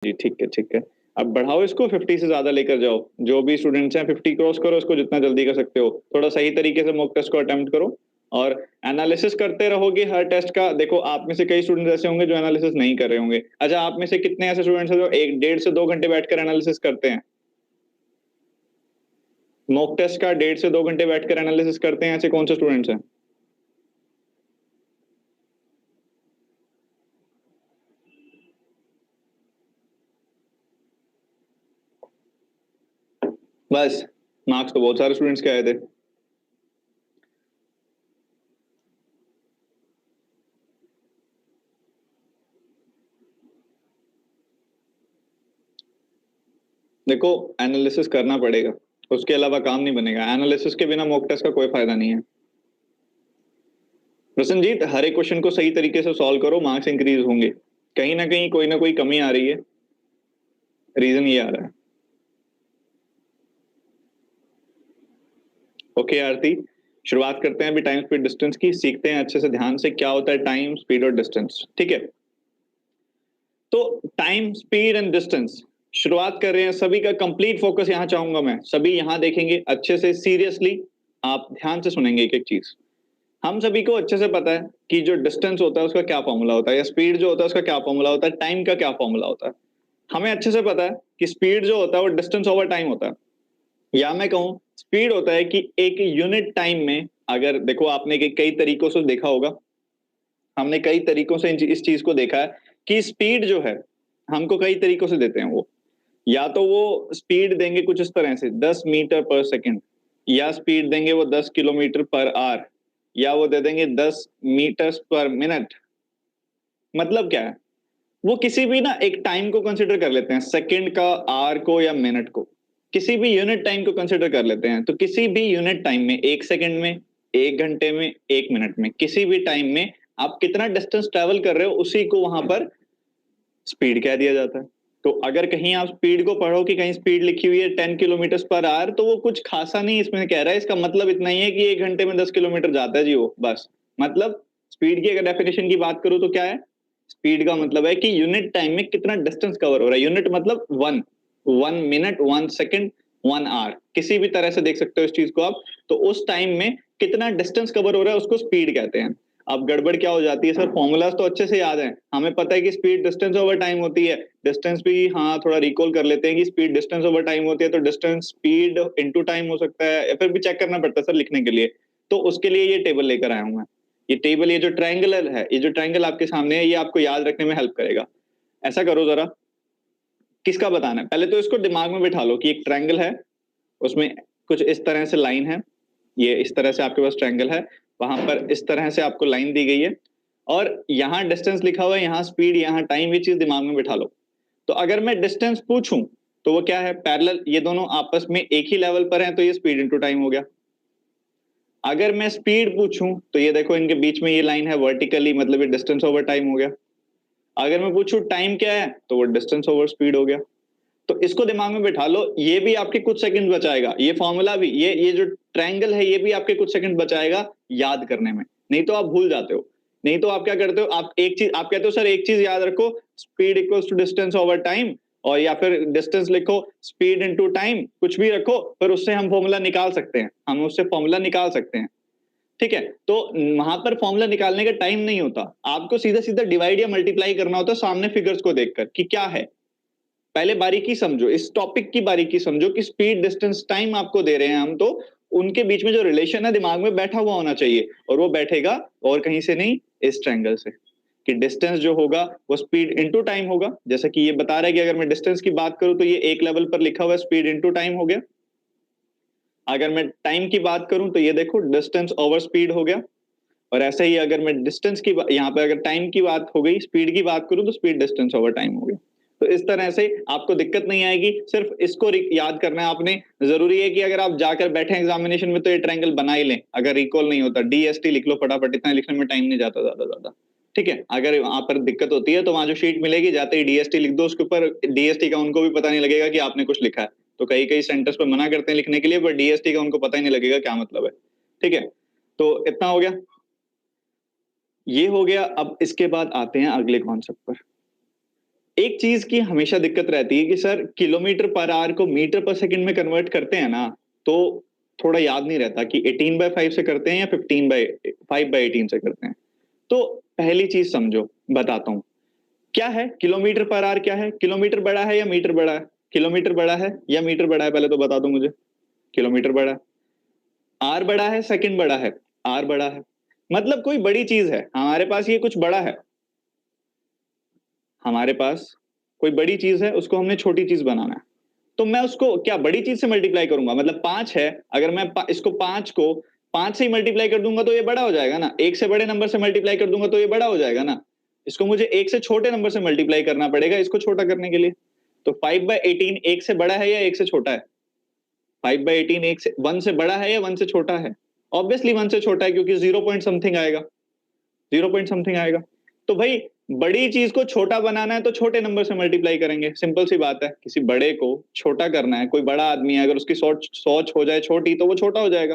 जी, ठीक है, ठीक है। अब बढ़ाओ इसको 50 से ज़्यादा लेकर जाओ। जो भी स्टूडेंट्स हैं 50 क्रॉस करो इसको जितना जल्दी कर सकते हो। थोड़ा सही तरीके से मॉक टेस्ट को अटेम्प्ट करो और एनालिसिस करते रहोगे हर टेस्ट का। देखो आप में से कई स्टूडेंट्स ऐसे होंगे जो एनालिसिस नहीं कर रहे होंगे। अच्छा आप में से कितने ऐसे स्टूडेंट्स हैं जो 1 डेढ़ से 2 घंटे बैठकर एनालिसिस करते हैं? मॉक टेस्ट का डेढ़ से 2 घंटे बैठकर एनालिसिस करते हैं, ऐसे कौन से स्टूडेंट्स हैं? बस, मार्क्स तो बहुत सारे स्टूडेंट्स के आए थे। देखो एनालिसिस करना पड़ेगा, उसके अलावा काम नहीं बनेगा। एनालिसिस के बिना मॉक टेस्ट का कोई फायदा नहीं है। प्रसन्नजीत, हर एक क्वेश्चन को सही तरीके से सॉल्व करो, मार्क्स इंक्रीज होंगे। कहीं ना कहीं कोई ना कोई कमी आ रही है, रीजन ये आ रहा है। ओके आरती, शुरुआत करते हैं अभी टाइम स्पीड डिस्टेंस की। सीखते हैं अच्छे से ध्यान से क्या होता है टाइम स्पीड और डिस्टेंस। ठीक है, तो टाइम स्पीड एंड डिस्टेंस शुरुआत कर रहे हैं। सभी का कंप्लीट फोकस यहां चाहूंगा मैं, सभी यहां देखेंगे अच्छे से, सीरियसली आप ध्यान से सुनेंगे एक एक चीज। हम सभी को अच्छे से पता है कि जो डिस्टेंस होता है उसका क्या फॉर्मूला होता है, या स्पीड जो होता है उसका क्या फॉर्मूला होता है, टाइम का क्या फॉर्मूला होता है। हमें अच्छे से पता है कि स्पीड जो होता है वो डिस्टेंस ओवर टाइम होता है, या मैं कहूं स्पीड होता है कि एक यूनिट टाइम में, अगर देखो आपने कई तरीकों से देखा होगा, हमने कई तरीकों से इस चीज को देखा है कि स्पीड जो है हमको कई तरीकों से देते हैं वो, या तो वो स्पीड देंगे कुछ इस तरह से 10 मीटर पर सेकंड, या स्पीड देंगे वो 10 किलोमीटर पर आवर, या वो दे देंगे 10 मीटर्स पर मिनट। मतलब क्या है, वो किसी भी ना एक टाइम को कंसिडर कर लेते हैं, सेकंड का, आवर को या मिनट को, किसी भी यूनिट टाइम को कंसिडर कर लेते हैं। तो किसी भी यूनिट टाइम में, एक सेकंड में, एक घंटे में, एक मिनट में, किसी भी टाइम में आप कितना डिस्टेंस ट्रेवल कर रहे हो उसी को वहां पर स्पीड कह दिया जाता है। तो अगर कहीं आप स्पीड को पढ़ो कि कहीं स्पीड लिखी हुई है 10 किलोमीटर पर आवर, तो वो कुछ खासा नहीं इसमें कह रहा है। इसका मतलब इतना ही है कि 1 घंटे में 10 किलोमीटर जाता है जी वो, बस। मतलब स्पीड की अगर डेफिनेशन की बात करूं तो क्या है, स्पीड का मतलब है कि यूनिट टाइम में कितना डिस्टेंस कवर हो रहा है। यूनिट मतलब 1 मिनट, 1 सेकंड, 1 आवर, किसी भी तरह से देख सकते हो इस चीज को आप। तो उस टाइम में कितना डिस्टेंस कवर हो रहा है उसको स्पीड कहते हैं। अब गड़बड़ क्या हो जाती है, सर फॉर्मूलाज तो अच्छे से याद है, हमें पता है कि स्पीड डिस्टेंस ओवर टाइम होती है। डिस्टेंस भी हाँ थोड़ा रिकॉल कर लेते हैं कि स्पीड डिस्टेंस ओवर टाइम होती है, तो डिस्टेंस स्पीड इनटू टाइम हो सकता है, या फिर भी चेक करना पड़ता है सर लिखने के लिए। तो उसके लिए ये टेबल लेकर आया हूं मैं। ये टेबल, ये जो ट्रायंगल है, ये जो ट्रायंगल आपके सामने है, ये आपको याद रखने में हेल्प करेगा। ऐसा करो जरा, किसका बताना है, पहले तो इसको दिमाग में बिठा लो कि एक ट्रायंगल है, उसमें कुछ इस तरह से लाइन है, ये इस तरह से आपके पास ट्रायंगल है, वहां पर इस तरह से आपको लाइन दी गई है, और यहाँ डिस्टेंस लिखा हुआ है, यहाँ स्पीड, यहाँ टाइम, ये चीज दिमाग में बिठा लो। तो अगर मैं डिस्टेंस पूछूं तो वो क्या है, पैरेलल, ये दोनों आपस में एक ही लेवल पर हैं, तो ये स्पीड इनटू टाइम हो गया। अगर मैं स्पीड पूछूं तो ये देखो इनके बीच में ये लाइन है वर्टिकली, मतलब ये डिस्टेंस ओवर टाइम हो गया। अगर मैं पूछूं टाइम क्या है, तो वो डिस्टेंस ओवर स्पीड हो गया। तो इसको दिमाग में बिठा लो, ये भी आपके कुछ सेकंड बचाएगा, ये फॉर्मूला भी, ये जो ट्रायंगल है ये भी आपके कुछ सेकंड बचाएगा याद करने में, नहीं तो आप भूल जाते हो। नहीं तो आप क्या करते हो, आप एक चीज, आप कहते हो सर एक चीज याद रखो, speed equals to distance over time, और या फिर डिस्टेंस लिखो स्पीड इनटू टाइम, कुछ भी रखो, फिर उससे हम फॉर्मूला निकाल सकते हैं, हम उससे फॉर्मूला निकाल सकते हैं। ठीक है, तो वहां पर फॉर्मूला निकालने का टाइम नहीं होता, आपको सीधा सीधा डिवाइड या मल्टीप्लाई करना होता है सामने फिगर्स को देखकर कि क्या है। पहले बारीकी समझो, इस टॉपिक की बारीकी समझो कि स्पीड डिस्टेंस टाइम आपको दे रहे हैं हम, तो उनके बीच में जो रिलेशन है दिमाग में बैठा हुआ होना चाहिए, और वो बैठेगा और कहीं से नहीं, इस ट्रायंगल से, कि डिस्टेंस जो होगा वो स्पीड इनटू टाइम होगा। जैसा कि ये बता रहा है कि अगर मैं डिस्टेंस की बात करूं तो ये एक लेवल पर लिखा हुआ है, स्पीड इनटू टाइम हो गया। अगर मैं टाइम की बात करूं तो ये देखो डिस्टेंस ओवर स्पीड हो गया। और ऐसे ही अगर मैं डिस्टेंस की, यहाँ पे अगर टाइम की बात हो गई, स्पीड की बात करूं तो स्पीड डिस्टेंस ओवर टाइम हो गया। तो इस तरह से आपको दिक्कत नहीं आएगी, सिर्फ इसको याद करना है आपने। जरूरी है कि अगर आप जाकर बैठे एग्जामिनेशन में तो ये ट्रायंगल बना ही लें, अगर रिकॉल नहीं होता डीएसटी लिख लो फटाफट, इतना लिखने में टाइम नहीं जाता ज्यादा। ठीक है, अगर वहां पर दिक्कत होती है तो वहां जो शीट मिलेगी जाते ही डीएसटी लिख दो उसके ऊपर, डीएसटी का उनको भी पता नहीं लगेगा कि आपने कुछ लिखा है। तो कई कई सेंटर्स पर मना करते हैं लिखने के लिए, पर डीएसटी का उनको पता ही नहीं लगेगा क्या मतलब है। ठीक है, तो इतना हो गया, ये हो गया। अब इसके बाद आते हैं अगले कॉन्सेप्ट पर। एक चीज की हमेशा दिक्कत रहती है कि सर किलोमीटर पर आवर को मीटर पर सेकंड में कन्वर्ट करते हैं ना, तो थोड़ा याद नहीं रहता कि 18/5 से करते हैं या 5/18 से करते हैं। तो पहली चीज समझो, बताता हूं क्या है किलोमीटर पर आवर। क्या है? किलोमीटर बड़ा है या मीटर बड़ा है? किलोमीटर बड़ा है या मीटर बड़ा है? पहले तो बता दो मुझे। किलोमीटर बड़ा है। आर बड़ा है, सेकंड बड़ा है? आर बड़ा है, मतलब कोई बड़ी चीज है हमारे पास, ये कुछ बड़ा है हमारे पास, कोई बड़ी चीज है, उसको हमने छोटी चीज बनाना है। तो मैं उसको क्या बड़ी चीज से मल्टीप्लाई करूंगा? मतलब 5 है, अगर मैं इसको 5 को 5 से ही मल्टीप्लाई कर दूंगा तो ये बड़ा हो जाएगा ना। एक से बड़े नंबर से मल्टीप्लाई कर दूंगा तो ये बड़ा हो जाएगा ना। इसको मुझे एक से छोटे नंबर से मल्टीप्लाई करना पड़ेगा इसको छोटा करने के लिए। तो 5/18 एक से बड़ा है या एक से छोटा है? 5/18 एक से 1 से बड़ा है या 1 से छोटा है? ऑब्वियसली 1 से छोटा है, क्योंकि 0 पॉइंट समथिंग आएगा, 0 पॉइंट समथिंग आएगा। तो भाई बड़ी चीज को छोटा बनाना है तो छोटे नंबर से मल्टीप्लाई करेंगे, सिंपल सी बात है। किसी बड़े को छोटा करना है, कोई बड़ा आदमी है, अगर उसकी सोच हो जाए छोटी तो वो छोटा हो जाएगा।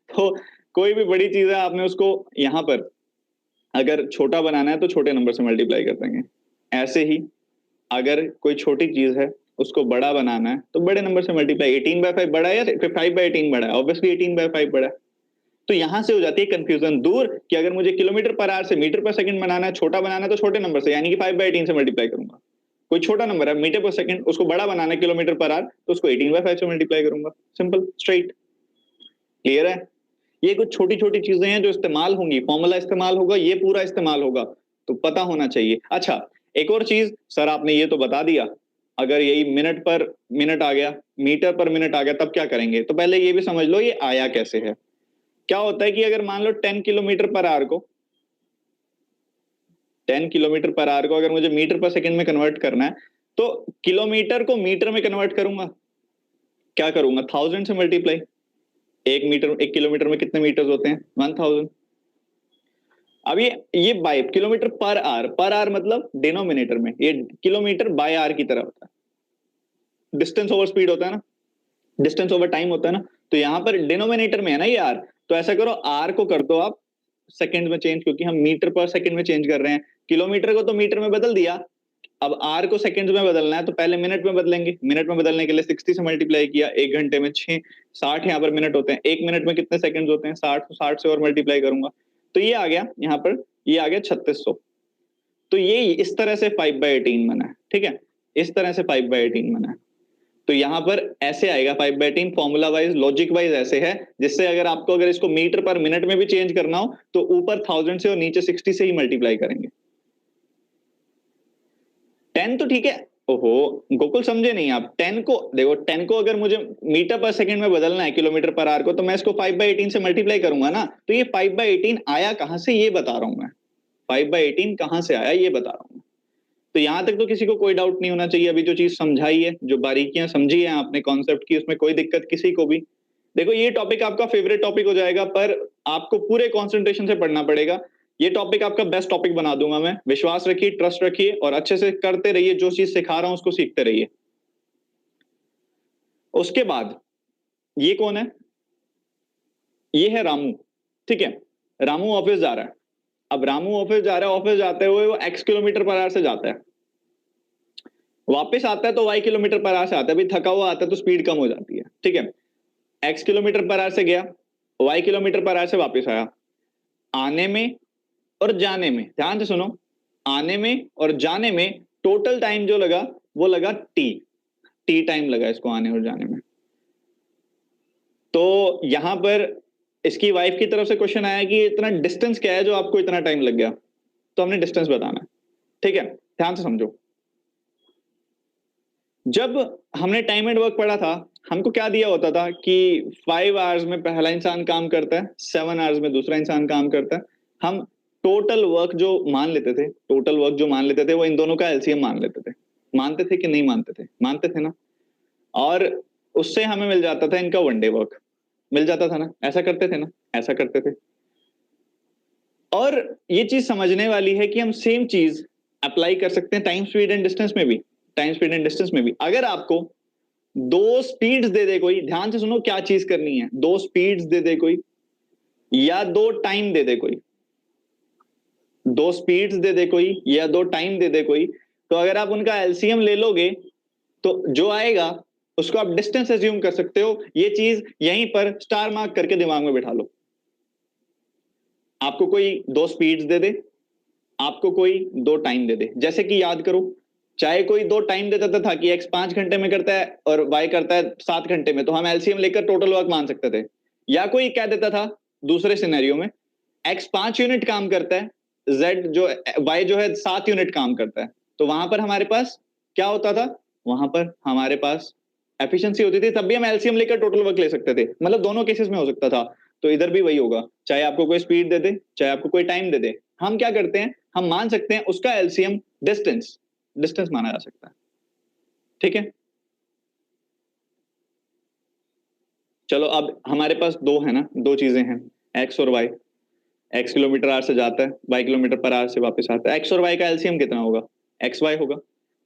तो कोई भी बड़ी चीज है, आपने उसको यहां पर अगर छोटा बनाना है तो छोटे नंबर से मल्टीप्लाई कर देंगे। ऐसे ही अगर कोई छोटी चीज है उसको बड़ा बनाना है तो बड़े नंबर से मल्टीप्लाई। 18/5 बड़ा है या 5/18 बड़ा है? ऑब्वियसली 18/5 बड़ा है। तो यहां से हो जाती है कंफ्यूजन दूर कि अगर मुझे किलोमीटर पर आवर से मीटर पर सेकंड बनाना है, छोटा बनाना है तो छोटे नंबर से, यानी कि 5/18 से मल्टीप्लाई करूंगा। कोई छोटा नंबर है मीटर पर सेकंड, उसको बड़ा बनाना है किलोमीटर पर आवर, तो उसको 18/5 से मल्टीप्लाई करूंगा। सिंपल, स्ट्रेट, क्लियर है? ये कुछ छोटी छोटी चीजें हैं जो इस्तेमाल होंगी, फॉर्मूला इस्तेमाल होगा, ये पूरा इस्तेमाल होगा, तो पता होना चाहिए। अच्छा, एक और चीज, सर आपने ये तो बता दिया, अगर यही मिनट पर मिनट आ गया, मीटर पर मिनट आ गया, तब क्या करेंगे? तो पहले ये भी समझ लो ये आया कैसे है। क्या होता है कि अगर मान लो 10 किलोमीटर पर आवर को 10 किलोमीटर पर आवर को अगर मुझे मीटर पर सेकंड में कन्वर्ट करना है, तो किलोमीटर को मीटर में कन्वर्ट करूंगा। क्या करूंगा? 1000 से मल्टीप्लाई। एक किलोमीटर में कितने मीटर्स होते हैं? 1000। अब ये बाय किलोमीटर पर आवर मतलब डिनोमिनेटर में, ये किलोमीटर बाय आवर की तरह होता है। डिस्टेंस ओवर स्पीड होता है ना, डिस्टेंस ओवर टाइम होता है ना। तो यहां पर डिनोमिनेटर में है ना ये आर, तो ऐसा करो आर को कर दो आप सेकंड में चेंज, क्योंकि हम मीटर पर सेकंड में चेंज कर रहे हैं। किलोमीटर को तो मीटर में बदल दिया, अब आर को सेकंड में बदलना है तो पहले मिनट में बदलेंगे। मिनट में बदलने के लिए 60 से मल्टीप्लाई किया, 1 घंटे में 60 यहाँ पर मिनट होते हैं, 1 मिनट में कितने सेकंड होते हैं? 60 से और मल्टीप्लाई करूंगा तो ये आ गया यहाँ पर, ये आ गया 3600। तो ये इस तरह से 5/18 बना है, ठीक है, इस तरह से 5/18 बना है। तो यहां पर ऐसे आएगा 5/18, फॉर्मूला वाइज लॉजिक वाइज ऐसे है, जिससे अगर आपको अगर इसको मीटर पर मिनट में भी चेंज करना हो तो ऊपर 1000 से और नीचे 60 से ही मल्टीप्लाई करेंगे। 10 तो ठीक है। ओहो, गोकुल समझे नहीं आप। 10 को देखो, 10 को अगर मुझे मीटर पर सेकंड में बदलना है किलोमीटर पर आवर को, तो मैं इसको 5/18 से मल्टीप्लाई करूंगा ना। तो ये 5/18 आया कहां से, ये बता रहा हूं मैं। 5/18 कहां से आया ये बता रहा हूं। तो यहां तक तो किसी को कोई डाउट नहीं होना चाहिए। अभी जो चीज समझाई है, जो बारीकियां समझी है आपने कॉन्सेप्ट की, उसमें कोई दिक्कत किसी को भी। देखो ये टॉपिक आपका फेवरेट टॉपिक हो जाएगा, पर आपको पूरे कॉन्सेंट्रेशन से पढ़ना पड़ेगा। ये टॉपिक आपका बेस्ट टॉपिक बना दूंगा मैं, विश्वास रखिए, ट्रस्ट रखिए और अच्छे से करते रहिए। जो चीज सिखा रहा हूं उसको सीखते रहिए। उसके बाद ये कौन है? ये है रामू, ठीक है। रामू ऑफिस जा रहा है। अब रामू ऑफिस जा रहा है, ऑफिस जाते हुए वो x किलोमीटर पर आवर से जाता है, वापस आता है तो y किलोमीटर पर आवर से आता है। अभी थका हुआ आता है तो स्पीड कम हो जाती है, ठीक है। x किलोमीटर पर आवर से गया, y किलोमीटर पर आवर से वापस आया। आने में और जाने में, ध्यान से सुनो, आने में और जाने में टोटल टाइम जो लगा वो लगा टी टाइम लगा इसको आने और जाने में। तो यहां पर इसकी वाइफ की तरफ से क्वेश्चन आया कि इतना डिस्टेंस क्या है जो आपको इतना टाइम लग गया, तो हमने डिस्टेंस बताना है, ठीक है। ध्यान से समझो, जब हमने टाइम एंड वर्क पढ़ा था, हमको क्या दिया होता था कि 5 आवर्स में पहला इंसान काम करता है, 7 आवर्स में दूसरा इंसान काम करता है। हम टोटल वर्क जो मान लेते थे, टोटल वर्क जो मान लेते थे, वो इन दोनों का एलसीएम मान लेते थे। मानते थे कि नहीं मानते थे? मानते थे ना। और उससे हमें मिल जाता था इनका 1 डे वर्क, मिल जाता था ना। ऐसा करते थे ना, ऐसा करते थे। और ये चीज समझने वाली है कि हम सेम चीज अप्लाई कर सकते हैं टाइम स्पीड एंड डिस्टेंस में भी, टाइम स्पीड एंड डिस्टेंस में भी। अगर आपको दो स्पीड्स दे दे कोई, ध्यान से सुनो क्या चीज करनी है, दो स्पीड्स दे दे कोई या दो टाइम दे दे कोई, दो स्पीड्स दे दे कोई या दो टाइम दे दे कोई, तो अगर आप उनका एलसीएम ले लोगे तो जो आएगा उसको आप डिस्टेंस एज्यूम कर सकते हो। ये चीज यहीं पर स्टार मार्क करके दिमाग में बिठा लो। आपको कोई दो स्पीड्स दे दे, आपको कोई दो टाइम दे दे, जैसे कि याद करो, चाहे कोई दो टाइम दे देता था कि एक्स 5 घंटे में करता है और वाई करता है 7 घंटे में, तो हम एलसीएम लेकर टोटल वर्क मान सकते थे। या कोई कह देता था दूसरे सिनेरियो में एक्स 5 यूनिट काम करता है, जेड जो वाई जो है 7 यूनिट काम करता है, तो वहां पर हमारे पास क्या होता था, वहां पर हमारे पास एफिशिएंसी होती थी, तब भी हम एलसीएम लेकर टोटल वर्क ले सकते थे। मतलब दोनों केसेस में हो सकता था। तो इधर भी वही होगा, चाहे आपको कोई स्पीड दे दे, चाहे आपको कोई टाइम दे दे, हम क्या करते हैं, हम मान सकते हैं उसका एलसीएम डिस्टेंस डिस्टेंस माना जा सकता है। ठीक है, चलो अब हमारे पास दो है ना, दो चीजें हैं, एक्स और वाई। एक्स किलोमीटर आवर से जाता है, वाई किलोमीटर पर आवर से वापस आता है। एक्स और वाई का एलसीएम कितना होगा, एक्स वाई होगा।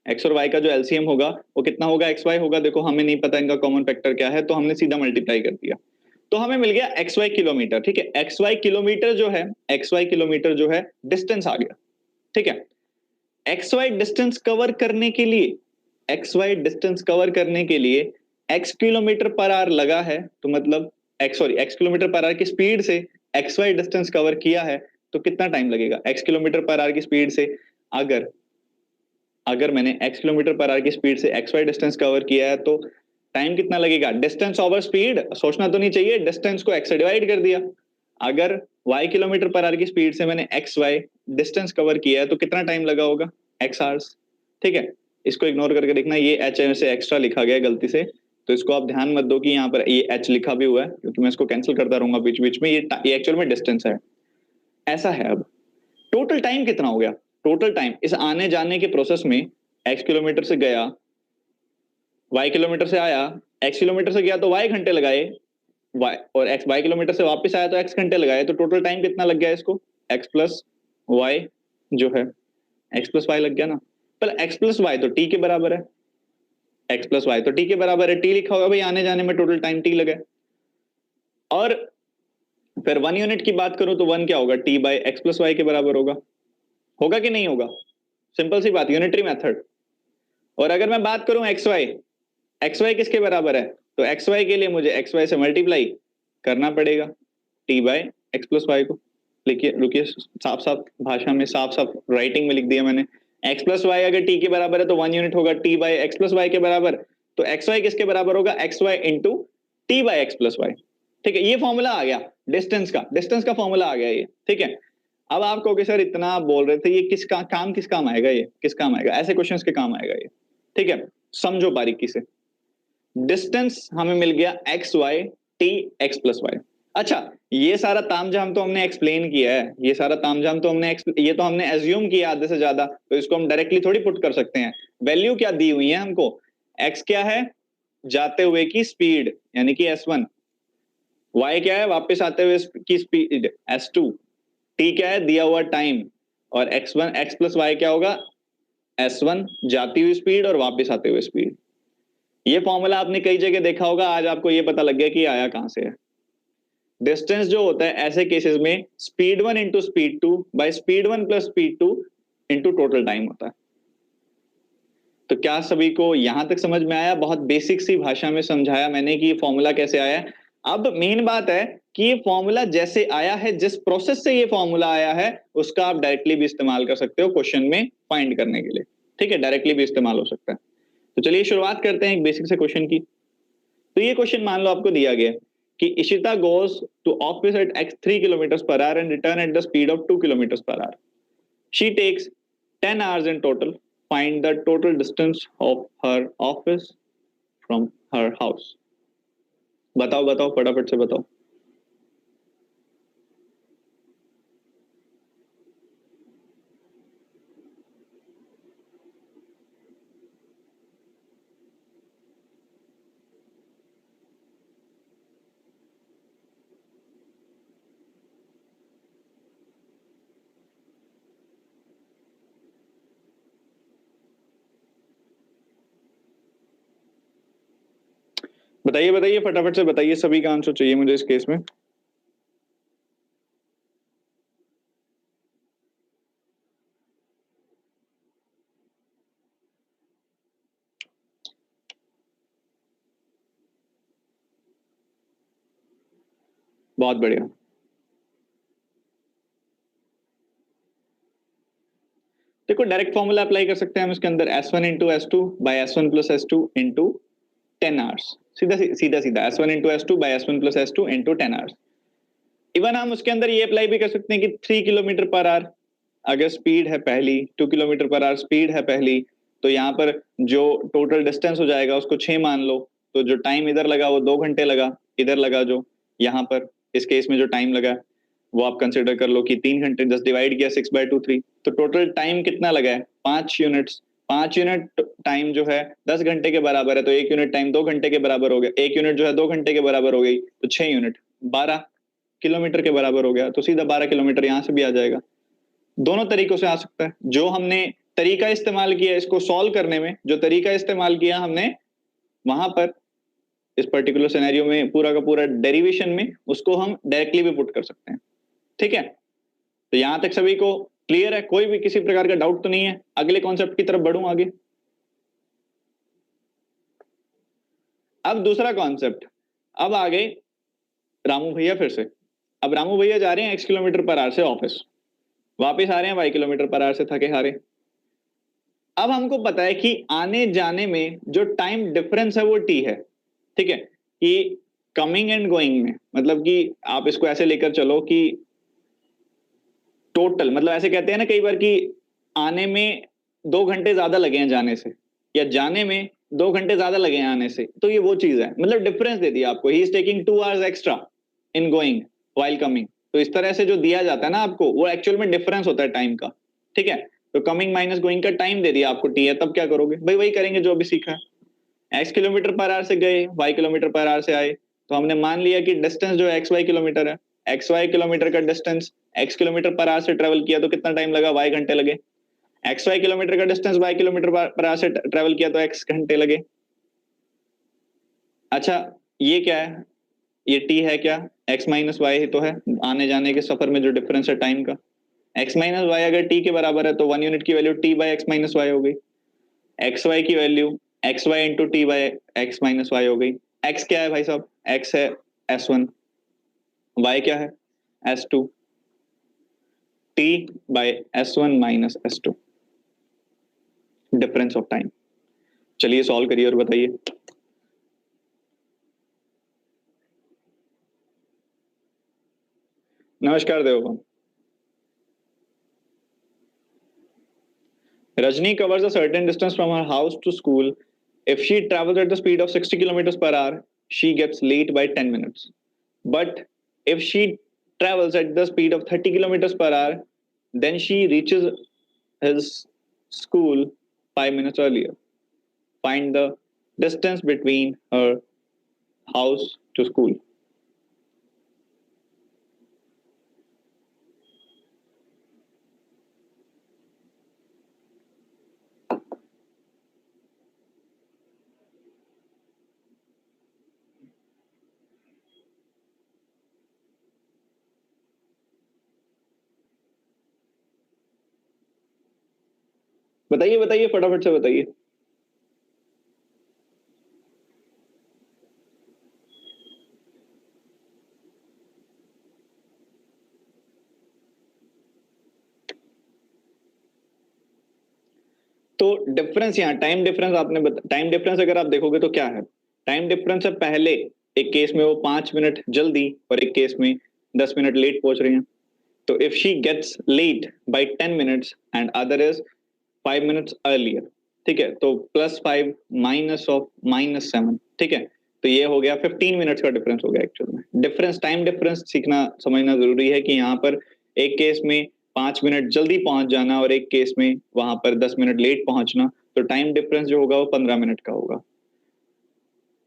एक्स और वाई का जो एलसीएम होगा वो कितना होगा, एक्स वाई होगा। देखो हमें नहीं पता इनका कॉमन फैक्टर क्या है, तो हमने सीधा मल्टीप्लाई कर दिया, तो हमें मिल गया एक्स वाई किलोमीटर। ठीक है, एक्स वाई किलोमीटर जो है, एक्स वाई किलोमीटर जो है डिस्टेंस आ गया। ठीक है, एक्स वाई डिस्टेंस कवर करने के लिए, एक्स वाई डिस्टेंस कवर करने के लिए एक्स किलोमीटर पर आवर लगा है, तो मतलब एक्स किलोमीटर पर आवर की स्पीड से एक्स वाई डिस्टेंस कवर किया है, तो कितना टाइम लगेगा एक्स किलोमीटर पर आवर की स्पीड से। अगर अगर मैंने एक्स किलोमीटर पर आवर की स्पीड से एक्स वाई डिस्टेंस कवर किया है तो टाइम कितना लगेगा, डिस्टेंस ओवर स्पीड, सोचना तो नहीं चाहिए, डिस्टेंस को एक्स से डिवाइड कर दिया। अगर वाई किलोमीटर पर आवर की स्पीड से मैंने एक्स वाई डिस्टेंस कवर किया है तो कितना टाइम लगा होगा, एक्स आवर्स। ठीक है, इसको इग्नोर करके देखना, ये एच से एक्स्ट्रा लिखा गया है गलती से, तो इसको आप ध्यान मत दो कि यहाँ पर ये एच लिखा भी हुआ है, क्योंकि मैं इसको कैंसिल करता रहूंगा बीच बीच में, ये एक्चुअल में डिस्टेंस है। ऐसा है। अब टोटल टाइम कितना हो गया, टोटल टाइम इस आने जाने के प्रोसेस में, एक्स किलोमीटर से गया, वाई किलोमीटर से आया, एक्स किलोमीटर से गया तो वाई घंटे लगाए, वाई और एक्स वाई किलोमीटर से वापस आया तो एक्स घंटे लगाए, तो टोटल टाइम कितना लग गया इसको, एक्स प्लस वाई जो है, एक्स प्लस वाई लग गया ना। पर एक्स प्लस वाई तो टी के बराबर है, एक्स प्लस वाई तो टी के बराबर है, टी लिखा होगा भाई, आने जाने में टोटल टाइम टी लगा। और फिर 1 यूनिट की बात करूं तो वन क्या होगा, t by x plus y के बराबर होगा। होगा कि नहीं होगा, सिंपल सी बात, यूनिटरी मेथड। और अगर मैं बात करूं एक्स वाई किसके बराबर है, तो एक्स वाई के लिए मुझे एक्स वाई से मल्टीप्लाई करना पड़ेगा t by x plus y को। लिखिए, रुकिए, साफ साफ भाषा में, साफ साफ राइटिंग में लिख दिया मैंने। एक्स प्लस वाई अगर टी के बराबर है तो 1 यूनिट होगा t by x plus y के बराबर, तो एक्स वाई किसके बराबर होगा, x y into t by x plus y. ठीक है, ये फॉर्मूला आ गया डिस्टेंस का फॉर्मूला आ गया ये। ठीक है, अब आप कहोगे सर इतना आप बोल रहे थे, ये किस काम आएगा, ये किस काम आएगा, ऐसे क्वेश्चंस के काम आएगा ये। ठीक है, समझो बारीकी से, डिस्टेंस हमें मिल गया x y t x plus y. अच्छा, ये सारा तामझाम तो हमने एक्सप्लेन किया है, ये सारा तामझाम तो ये तो हमने एज्यूम किया आधे से ज्यादा, तो इसको हम डायरेक्टली थोड़ी पुट कर सकते हैं। वैल्यू क्या दी हुई है हमको, एक्स क्या है, जाते हुए की स्पीड यानी कि S1, वाई क्या है, वापस आते हुए की स्पीड S2, टी क्या है, दिया हुआ टाइम, और x1 एक्स प्लस वाई क्या होगा, S1 जाती हुई स्पीड और वापस आते हुए स्पीड। ये फॉर्मूला आपने कई जगह देखा होगा, आज आपको ये पता लग गया कि आया कहां से है। डिस्टेंस जो होता है ऐसे केसेस में speed 1 into speed 2 by speed 1 plus speed 2 into total time होता है। तो क्या सभी को यहां तक समझ में आया, बहुत बेसिक सी भाषा में समझाया मैंने कि ये फॉर्मूला कैसे आया है। अब मेन बात है कि ये फॉर्मूला जैसे आया है, जिस प्रोसेस से ये फॉर्मूला आया है, उसका आप डायरेक्टली भी इस्तेमाल कर सकते हो क्वेश्चन में फाइंड करने के लिए। ठीक है, डायरेक्टली भी इस्तेमाल हो सकता है। तो चलिए शुरुआत करते हैं एक बेसिक से क्वेश्चन की। तो ये क्वेश्चन मान लो आपको दिया गया कि Ishita goes to office at x 3 kilometre per hour and return at the speed of 2 kilometre per hour. She takes 10 hours in total. Find the total distance of her office from her house. बताओ बताओ, फटाफट से बताओ। बताइए बताइए, फटाफट से बताइए, सभी का आंसर चाहिए मुझे इस केस में। बहुत बढ़िया। देखो डायरेक्ट फॉर्मूला अप्लाई कर सकते हैं हम इसके अंदर, S1 into S two by S one plus S two into 10 hours, सीधा सीधा सीधा S1 into S two by S one plus S two into 10 hours. Even हम उसके अंदर ये अप्लाई भी कर सकते हैं कि 3 किलोमीटर पर आवर अगर स्पीड है पहली, 2 किलोमीटर पर आवर स्पीड है पहली, तो यहाँ पर जो टोटल डिस्टेंस हो जाएगा उसको 6 मान लो, तो जो टाइम इधर लगा वो 2 घंटे लगा, इधर लगा जो यहाँ पर इस केस में जो टाइम लगा वो आप कंसिडर कर लो कि 3 घंटे, जस्ट डिवाइड किया 6/2 3, तो टोटल टाइम कितना लगा है 5 यूनिट्स। 5 यूनिट टाइम जो है 10 घंटे के बराबर है, तो 1 यूनिट टाइम 2 घंटे के बराबर हो गया, 1 यूनिट जो है 2 घंटे के बराबर हो गई, तो 6 यूनिट 12 किलोमीटर के बराबर हो गया, तो सीधा 12 किलोमीटर यहाँ से भी आ जाएगा। दोनों तरीकों से आ सकता है। जो हमने तरीका इस्तेमाल किया इसको सॉल्व करने में, जो तरीका इस्तेमाल किया हमने वहां पर इस पर्टिकुलर सिनेरियो में पूरा का पूरा डेरिवेशन में, उसको हम डायरेक्टली भी पुट कर सकते हैं। ठीक है, तो यहां तक सभी को क्लियर है? कोई भी किसी प्रकार का डाउट तो नहीं है? अगले कॉन्सेप्ट की तरफ बढ़ूं आगे। अब दूसरा कॉन्सेप्ट, अब आ गए रामू भैया फिर से। अब रामू भैया जा रहे हैं x किलोमीटर पर आवर से ऑफिस, वापस आ रहे हैं y किलोमीटर पर आवर से थके हारे। अब हमको पता है कि आने जाने में जो टाइम डिफरेंस है वो t है। ठीक है, कि कमिंग एंड गोइंग में, मतलब कि आप इसको ऐसे लेकर चलो कि टोटल, मतलब ऐसे कहते हैं ना कई बार कि आने में 2 घंटे ज्यादा लगे हैं जाने से, या जाने में 2 घंटे ज्यादा लगे हैं आने से, तो ये वो चीज है, मतलब डिफरेंस दे दिया आपको, he is taking 2 hours extra in going while coming. तो इस तरह से जो दिया जाता है ना आपको, वो एक्चुअल में डिफरेंस होता है टाइम का। ठीक है, तो कमिंग माइनस गोइंग का टाइम दे दिया आपको टी है, तब क्या करोगे भाई? वही करेंगे जो अभी सीखा है। x किलोमीटर पर आवर से गए, y किलोमीटर पर आवर से आए, तो हमने मान लिया कि डिस्टेंस जो है xy किलोमीटर है, xy किलोमीटर का distance x kilometre per our से ट्रेवल किया तो कितना टाइम लगा? y घंटे लगे। xy किलोमीटर का distance y kilometre per our से ट्रेवल किया तो x घंटे लगे। अच्छा, ये क्या है? ये t है क्या? x माइनस वाई ही तो है, आने जाने के सफर में जो डिफरेंस है टाइम का। x माइनस वाई अगर t के बराबर है तो 1 यूनिट की value t by x minus y हो गई। एक्स वाई की value x y into t by x minus y हो गई। एक्स क्या है भाई साहब? एक्स है S1, वाई क्या है? S2, T by S1 minus S2, difference of time. चलिए सॉल्व करिए और बताइए। नमस्कार देवभन। Rajni covers a certain distance from her house to school. If she travels at the speed of 60 kilometers per hour, she gets late by 10 minutes. But if she travels at the speed of 30 kilometers per hour, then she reaches his school 5 minutes earlier. Find the distance between her house to school. बताइए बताइए, फटाफट से बताइए। तो difference यहाँ time difference आपने time difference अगर आप देखोगे तो क्या है? टाइम डिफरेंस है पहले एक केस में वो 5 मिनट जल्दी और एक केस में 10 मिनट लेट पहुंच रही हैं। तो if she gets late by 10 minutes and other is 5 minutes earlier, ठीक है, तो +5 माइनस ऑफ -7, ठीक है, तो ये हो गया 15 मिनट्स का डिफरेंस हो गया एक्चुअल में। डिफरेंस, टाइम डिफरेंस सीखना समझना जरूरी है कि यहाँ पर एक केस में 5 मिनट जल्दी पहुंच जाना और एक केस में वहां पर 10 मिनट लेट पहुंचना, तो टाइम डिफरेंस जो होगा वो 15 मिनट का होगा।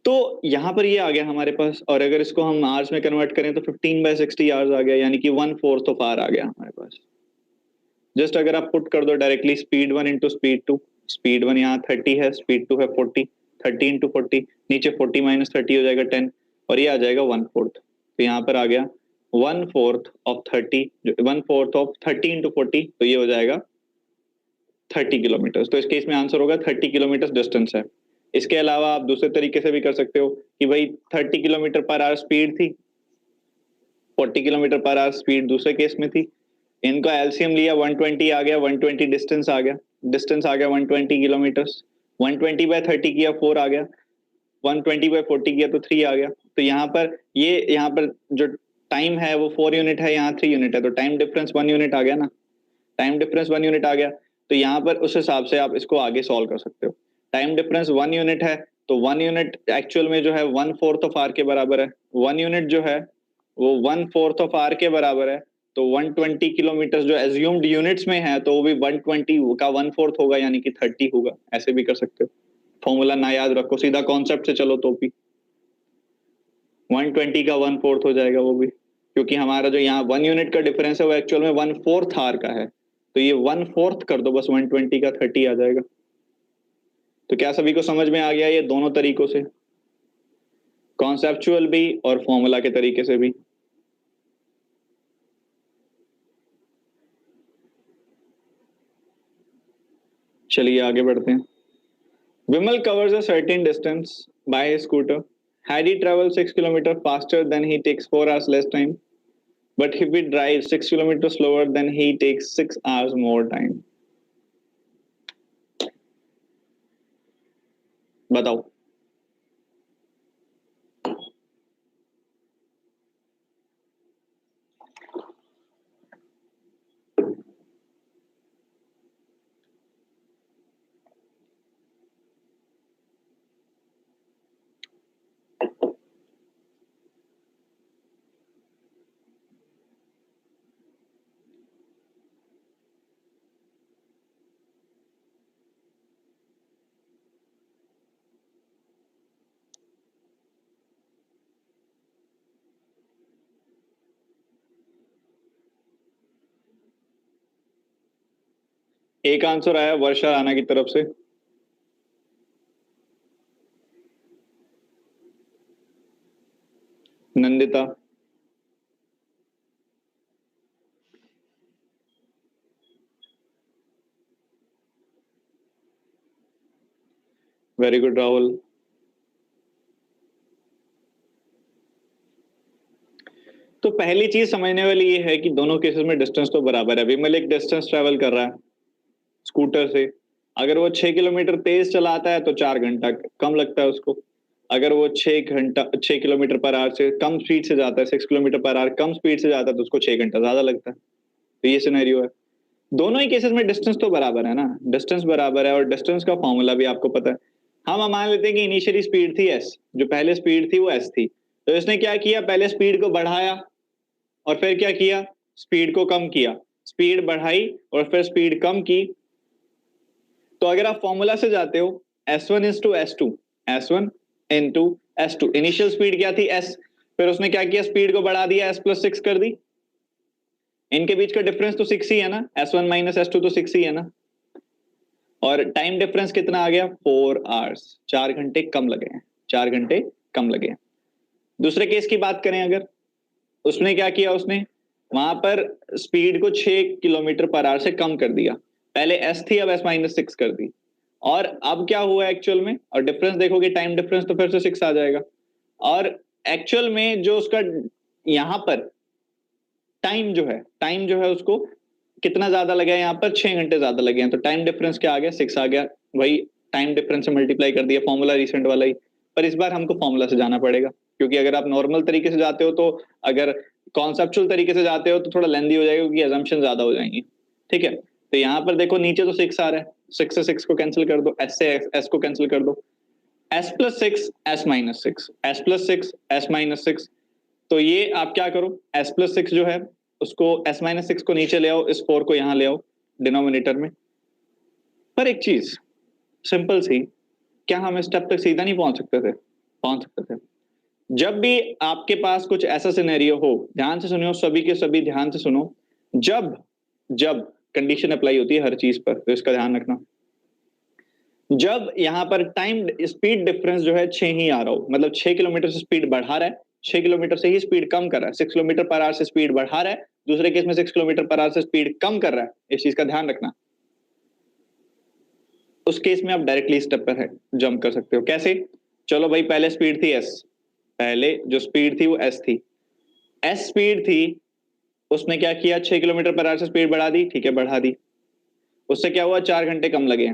तो यहाँ पर ये आ गया हमारे पास, और अगर इसको हम आवर्स में कन्वर्ट करें तो 15/60 आवर्स आ गया, यानी कि 1/4 ऑफ आवर आ गया हमारे पास। जस्ट अगर आप पुट कर दो directly speed 1 into speed 2, speed 1 यहाँ 30 है, स्पीड 2 है 40, 30 इंटू 40, नीचे 40 माइनस 30 हो जाएगा 10, और ये आ जाएगा 1/4। तो यहाँ पर आ गया 1/4 ऑफ 30, 1/4 ऑफ 30 इंटू 40, तो ये हो जाएगा 30 किलोमीटर। तो इस केस में आंसर होगा 30 किलोमीटर डिस्टेंस है। इसके अलावा आप दूसरे तरीके से भी कर सकते हो कि भाई 30 किलोमीटर पर आवर स्पीड थी, 40 किलोमीटर पर आवर स्पीड दूसरे केस में थी। इनका एलसीएम लिया, 120 आ गया, 120 डिस्टेंस आ गया, 120 किलोमीटर्स, 120 बाय 30 किया 4 आ गया, 120 बाय 40 किया तो 3 आ गया। तो यहाँ पर जो टाइम है वो 4 यूनिट है, यहाँ 3 यूनिट है, तो टाइम डिफरेंस 1 यूनिट आ गया ना, टाइम डिफरेंस 1 यूनिट आ गया। तो यहाँ पर उस हिसाब से आप इसको आगे सॉल्व कर सकते हो। टाइम डिफरेंस 1 यूनिट है, तो 1 यूनिट एक्चुअल में जो है 1/4 ऑफ आर के बराबर है। 1 यूनिट जो है वो 1/4 ऑफ आर के बराबर है, तो 120 किलोमीटर जो एज्यूम्ड यूनिट्स में है तो वो भी 120 का 1/4 होगा, यानी कि 30 होगा। ऐसे भी कर सकते हो, फॉर्मूला ना याद रखो, सीधा कॉन्सेप्ट से चलो तो भी 120 का 1/4 हो जाएगा वो भी, क्योंकि हमारा जो यहाँ 1 यूनिट का डिफरेंस है वो एक्चुअल में 1/4 आर का है, तो ये 1/4 कर दो बस, 120 का 30 आ जाएगा। तो क्या सभी को समझ में आ गया ये दोनों तरीकों से, कॉन्सेप्चुअल भी और फॉर्मूला के तरीके से भी? चलिए आगे बढ़ते हैं। विमल covers a certain distance by his scooter. Had he traveled 6 kilometers faster, then he takes 4 hours less time. But if he drives 6 kilometers slower, then he takes 6 hours more time. बताओ। एक आंसर आया वर्षा राणा की तरफ से। Nandita, very good Rahul. तो पहली चीज समझने वाली ये है कि दोनों केसेस में डिस्टेंस तो बराबर है। विमल एक डिस्टेंस ट्रेवल कर रहा है स्कूटर से, अगर वो 6 किलोमीटर तेज चलाता है तो 4 घंटा कम लगता है उसको। अगर वो 6 किलोमीटर पर आवर से कम स्पीड से जाता है, 6 kilometre per our come speed से जाता है, तो उसको 6 घंटा ज्यादा लगता है। तो ये सिनेरियो है। दोनों ही केसेस में डिस्टेंस तो बराबर है ना, डिस्टेंस बराबर है, और डिस्टेंस का फॉर्मूला भी आपको पता है। हम मान लेते हैं कि इनिशियली स्पीड थी एस, जो पहले स्पीड थी वो एस थी, तो इसने क्या किया, पहले स्पीड को बढ़ाया और फिर क्या किया, स्पीड को कम किया, स्पीड बढ़ाई और फिर स्पीड कम की। तो अगर आप फॉर्मूला से जाते हो, S1 into S2, S1 into S2, initial speed क्या थी S, फिर उसने क्या किया, स्पीड को बढ़ा दिया, S+6 कर दी। इनके बीच का डिफरेंस तो 6 ही है ना, S1 माइनस S2 तो 6 ही है ना। और टाइम डिफरेंस कितना आ गया, 4 आवर्स, 4 घंटे कम लगे हैं, 4 घंटे कम लगे हैं। दूसरे केस की बात करें अगर, उसने क्या किया, उसने वहां पर स्पीड को 6 किलोमीटर पर आवर से कम कर दिया, पहले एस थी अब S-6 कर दी, और अब क्या हुआ एक्चुअल में, और डिफरेंस देखोगे टाइम डिफरेंस तो फिर से 6 आ जाएगा। और एक्चुअल में जो उसका यहां पर टाइम जो है उसको कितना ज्यादा लगा है, यहाँ पर 6 घंटे ज्यादा लगे हैं, तो टाइम डिफरेंस क्या आ गया, 6 आ गया। वही टाइम डिफरेंस से मल्टीप्लाई कर दिया, फॉर्मूला रिसेंट वाला ही, पर इस बार हमको फॉर्मूला से जाना पड़ेगा, क्योंकि अगर आप नॉर्मल तरीके से जाते हो तो, अगर कॉन्सेप्चुअल तरीके से जाते हो तो थोड़ा लेंदी हो जाएगा, क्योंकि अजम्पशन ज्यादा हो जाएंगी। ठीक है, तो यहाँ पर देखो नीचे तो 6 आ रहा है, 6 से 6 को कैंसिल कर दो, एस से एस को कैंसिल कर दो, S+6 S-6, S+6 S-6। तो ये आप क्या करो, S+6 जो है उसको S-6 को नीचे ले आओ, इस 4 को यहां ले आओ डिनोमिनेटर में। पर एक चीज सिंपल सी, क्या हम इस स्टेप तक सीधा नहीं पहुंच सकते थे? पहुंच सकते थे। जब भी आपके पास कुछ ऐसा सिनेरियो हो, ध्यान से सुनियो, सभी के सभी ध्यान से सुनो, जब जब कंडीशन अप्लाई होती है हर चीज पर, तो इसका ध्यान रखना। जब यहां पर टाइम स्पीड डिफरेंस जो है 6 ही आ रहा हो, मतलब 6 किलोमीटर से स्पीड बढ़ा रहा है, 6 किलोमीटर से ही स्पीड कम कर रहा है, 6 किलोमीटर पर आवर से स्पीड बढ़ा रहा है, दूसरे केस में 6 किलोमीटर पर आवर से स्पीड कम कर रहा है, इस चीज का ध्यान रखना। उस केस में आप डायरेक्टली स्टेप पर है जंप कर सकते हो। कैसे? चलो भाई, पहले स्पीड थी एस, पहले जो स्पीड थी वो एस थी, एस स्पीड थी, उसने क्या किया, 6 किलोमीटर पर आवर से स्पीड बढ़ा दी, ठीक है बढ़ा दी, उससे क्या हुआ, 4 घंटे कम लगे।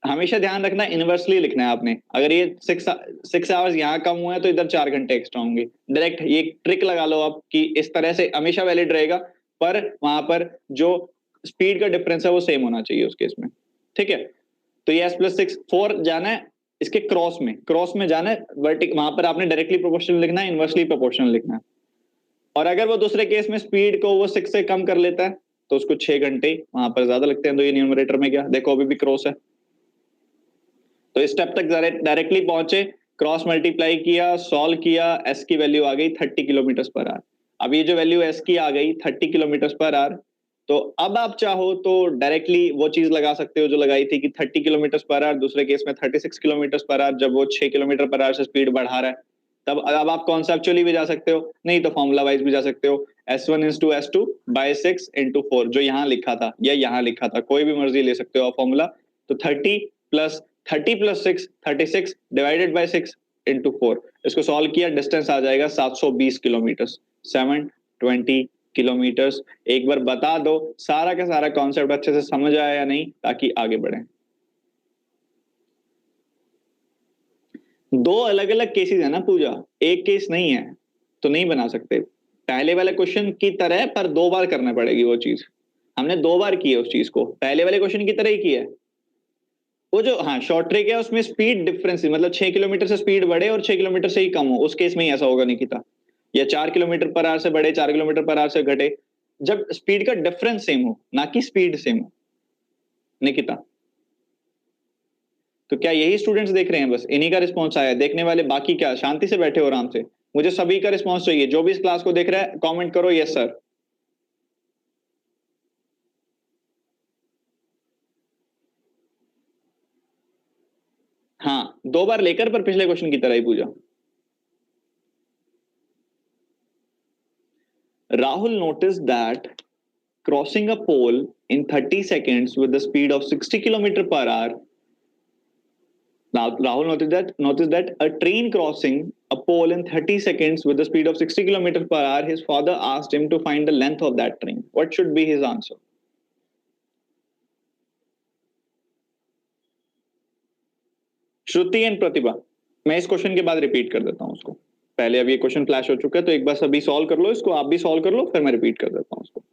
हमेशा ध्यान रखना इनवर्सली लिखना है आपने, अगर ये 6 आवर्स यहाँ कम हुए हैं तो इधर 4 घंटे एक्स्ट्रा होंगे। डायरेक्ट ये ट्रिक लगा लो आप कि इस तरह से हमेशा वैलिड रहेगा, पर वहां पर जो स्पीड का डिफरेंस है वो सेम होना चाहिए उस केस में, ठीक है। तो ये s+6 4 जाना है इसके क्रॉस में जाना है, वर्टिक वहां पर आपने डायरेक्टली प्रोपोर्शनल लिखना है, इनवर्सली प्रोपोर्शनल लिखना है। और अगर वो दूसरे केस में स्पीड को वो 6 से कम कर लेता है तो उसको 6 घंटे वहां पर ज्यादा लगते हैं, तो ये न्यूमरेटर में गया, देखो अभी भी क्रॉस है, तो इस स्टेप तक डायरेक्टली पहुंचे, क्रॉस मल्टीप्लाई किया, सॉल्व किया, एस की वैल्यू आ गई 30 किलोमीटर पर आवर। अब ये जो वैल्यू एस की आ गई 30 किलोमीटर पर आवर, तो अब आप चाहो तो डायरेक्टली वो चीज लगा सकते हो जो लगाई थी कि 30 किलोमीटर पर आवर, दूसरे केस में 36 किलोमीटर पर आवर, जब वो 6 किलोमीटर पर आवर से स्पीड बढ़ा रहा है, तब अब आप कॉन्सेप्चुअली भी जा सकते हो, नहीं तो फॉर्मूला वाइज भी जा सकते हो, S1 into S2 bye 6 into 4 जो यहाँ लिखा था या यहाँ लिखा था, कोई भी मर्जी ले सकते हो आप फॉर्मूला। तो 30 प्लस 6 36 डिवाइडेड बाय 6 इंटू 4, इसको सॉल्व किया, डिस्टेंस आ जाएगा 720 किलोमीटर, 720 किलोमीटर। एक बार बता दो सारा का सारा कॉन्सेप्ट अच्छे से समझ आया या नहीं, ताकि आगे बढ़े। दो अलग अलग केसेस है ना पूजा, एक केस नहीं है, तो नहीं बना सकते पहले वाले क्वेश्चन की तरह, पर 2 बार करना पड़ेगी वो चीज। हमने 2 बार की है उस चीज को, पहले वाले क्वेश्चन की तरह ही किया है। वो जो हाँ शॉर्ट ट्रिक है उसमें स्पीड डिफरेंस, मतलब 6 किलोमीटर से स्पीड बढ़े और 6 किलोमीटर से ही कम हो, उस केस में ही ऐसा होगा निकिता, या 4 किलोमीटर पर आवर से बढ़े 4 किलोमीटर पर आवर से घटे, जब स्पीड का डिफरेंस सेम हो, ना कि स्पीड सेम हो निकिता। तो क्या यही स्टूडेंट्स देख रहे हैं, बस इन्हीं का रिस्पॉन्स आया है, देखने वाले बाकी क्या शांति से बैठे हो आराम से? मुझे सभी का रिस्पॉन्स चाहिए, जो भी इस क्लास को देख रहा है कॉमेंट करो यस सर। हाँ 2 बार लेकर, पर पिछले क्वेश्चन की तरह ही पूजा। Rahul noticed that crossing a pole in 30 seconds with the speed of 60 km per hour. Now, Rahul noticed that a train crossing a pole in 30 seconds with the speed of 60 km per hour, his father asked him to find the length of that train. What should be his answer? Shruti and Pratibha, मैं इस question के बाद repeat कर देता हूं उसको, पहले अब ये क्वेश्चन फ्लैश हो चुका है, तो एक बार सभी सॉल्व कर लो इसको, आप भी सॉल्व कर लो, फिर मैं रिपीट कर देता हूं उसको।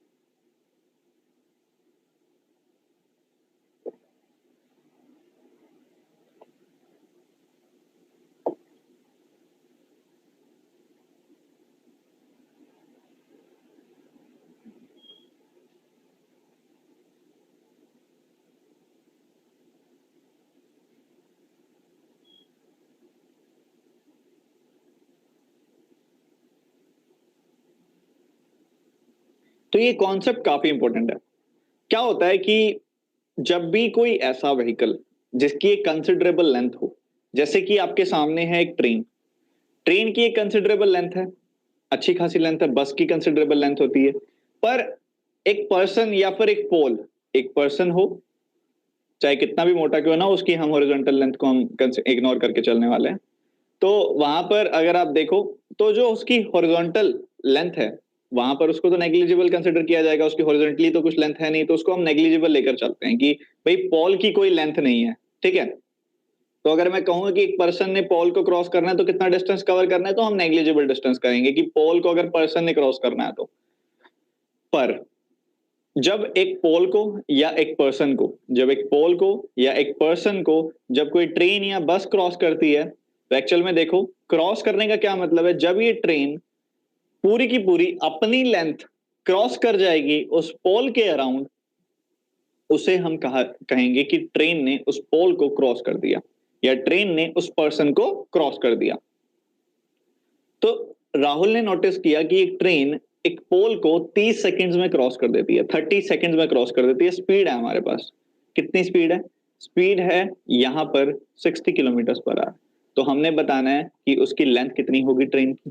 तो ये कॉन्सेप्ट काफी इंपॉर्टेंट है। क्या होता है कि जब भी कोई ऐसा व्हीकल जिसकी एक कंसिडरेबल लेंथ हो, जैसे कि आपके सामने है एक ट्रेन, ट्रेन की एक कंसिडरेबल लेंथ है, अच्छी खासी लेंथ है, बस की कंसिडरेबल लेंथ होती है, पर एक पर्सन या फिर एक पोल, एक पर्सन हो चाहे कितना भी मोटा क्यों ना, उसकी हम हॉरिजॉन्टल लेंथ को हम इग्नोर करके चलने वाले हैं। तो वहां पर अगर आप देखो तो जो उसकी हॉरिजॉन्टल लेंथ है वहां पर उसको तो नेग्लिजिबल कंसिडर किया जाएगा, उसकी हॉरिजॉन्टली तो कुछ लेंथ है नहीं, तो उसको हम नेग्लिजिबल लेकर चलते हैं कि भाई पॉल की कोई लेंथ नहीं है, ठीक है। तो अगर मैं कहूंगा कि एक पर्सन ने पॉल को क्रॉस करना है तो कितना डिस्टेंस कवर करना है, तो हम नेग्लिजिबल डिस्टेंस करेंगे कि पॉल को अगर पर्सन ने क्रॉस करना है तो। पर जब एक पोल को या एक पर्सन को जब एक पोल को या एक पर्सन को जब कोई ट्रेन या बस क्रॉस करती है, तो एक्चुअल में देखो क्रॉस करने का क्या मतलब है, जब ये ट्रेन पूरी की पूरी अपनी लेंथ क्रॉस कर जाएगी उस पोल के अराउंड, उसे हम कहेंगे कि ट्रेन ने उस पोल को क्रॉस कर दिया या ट्रेन ने उस पर्सन को क्रॉस कर दिया। तो राहुल ने नोटिस किया कि एक ट्रेन एक पोल को 30 सेकंड्स में क्रॉस कर देती है, 30 सेकंड्स में क्रॉस कर देती है। स्पीड है हमारे पास, कितनी स्पीड है? स्पीड है यहां पर 60 किलोमीटर पर आवर। तो हमने बताना है कि उसकी लेंथ कितनी होगी ट्रेन की।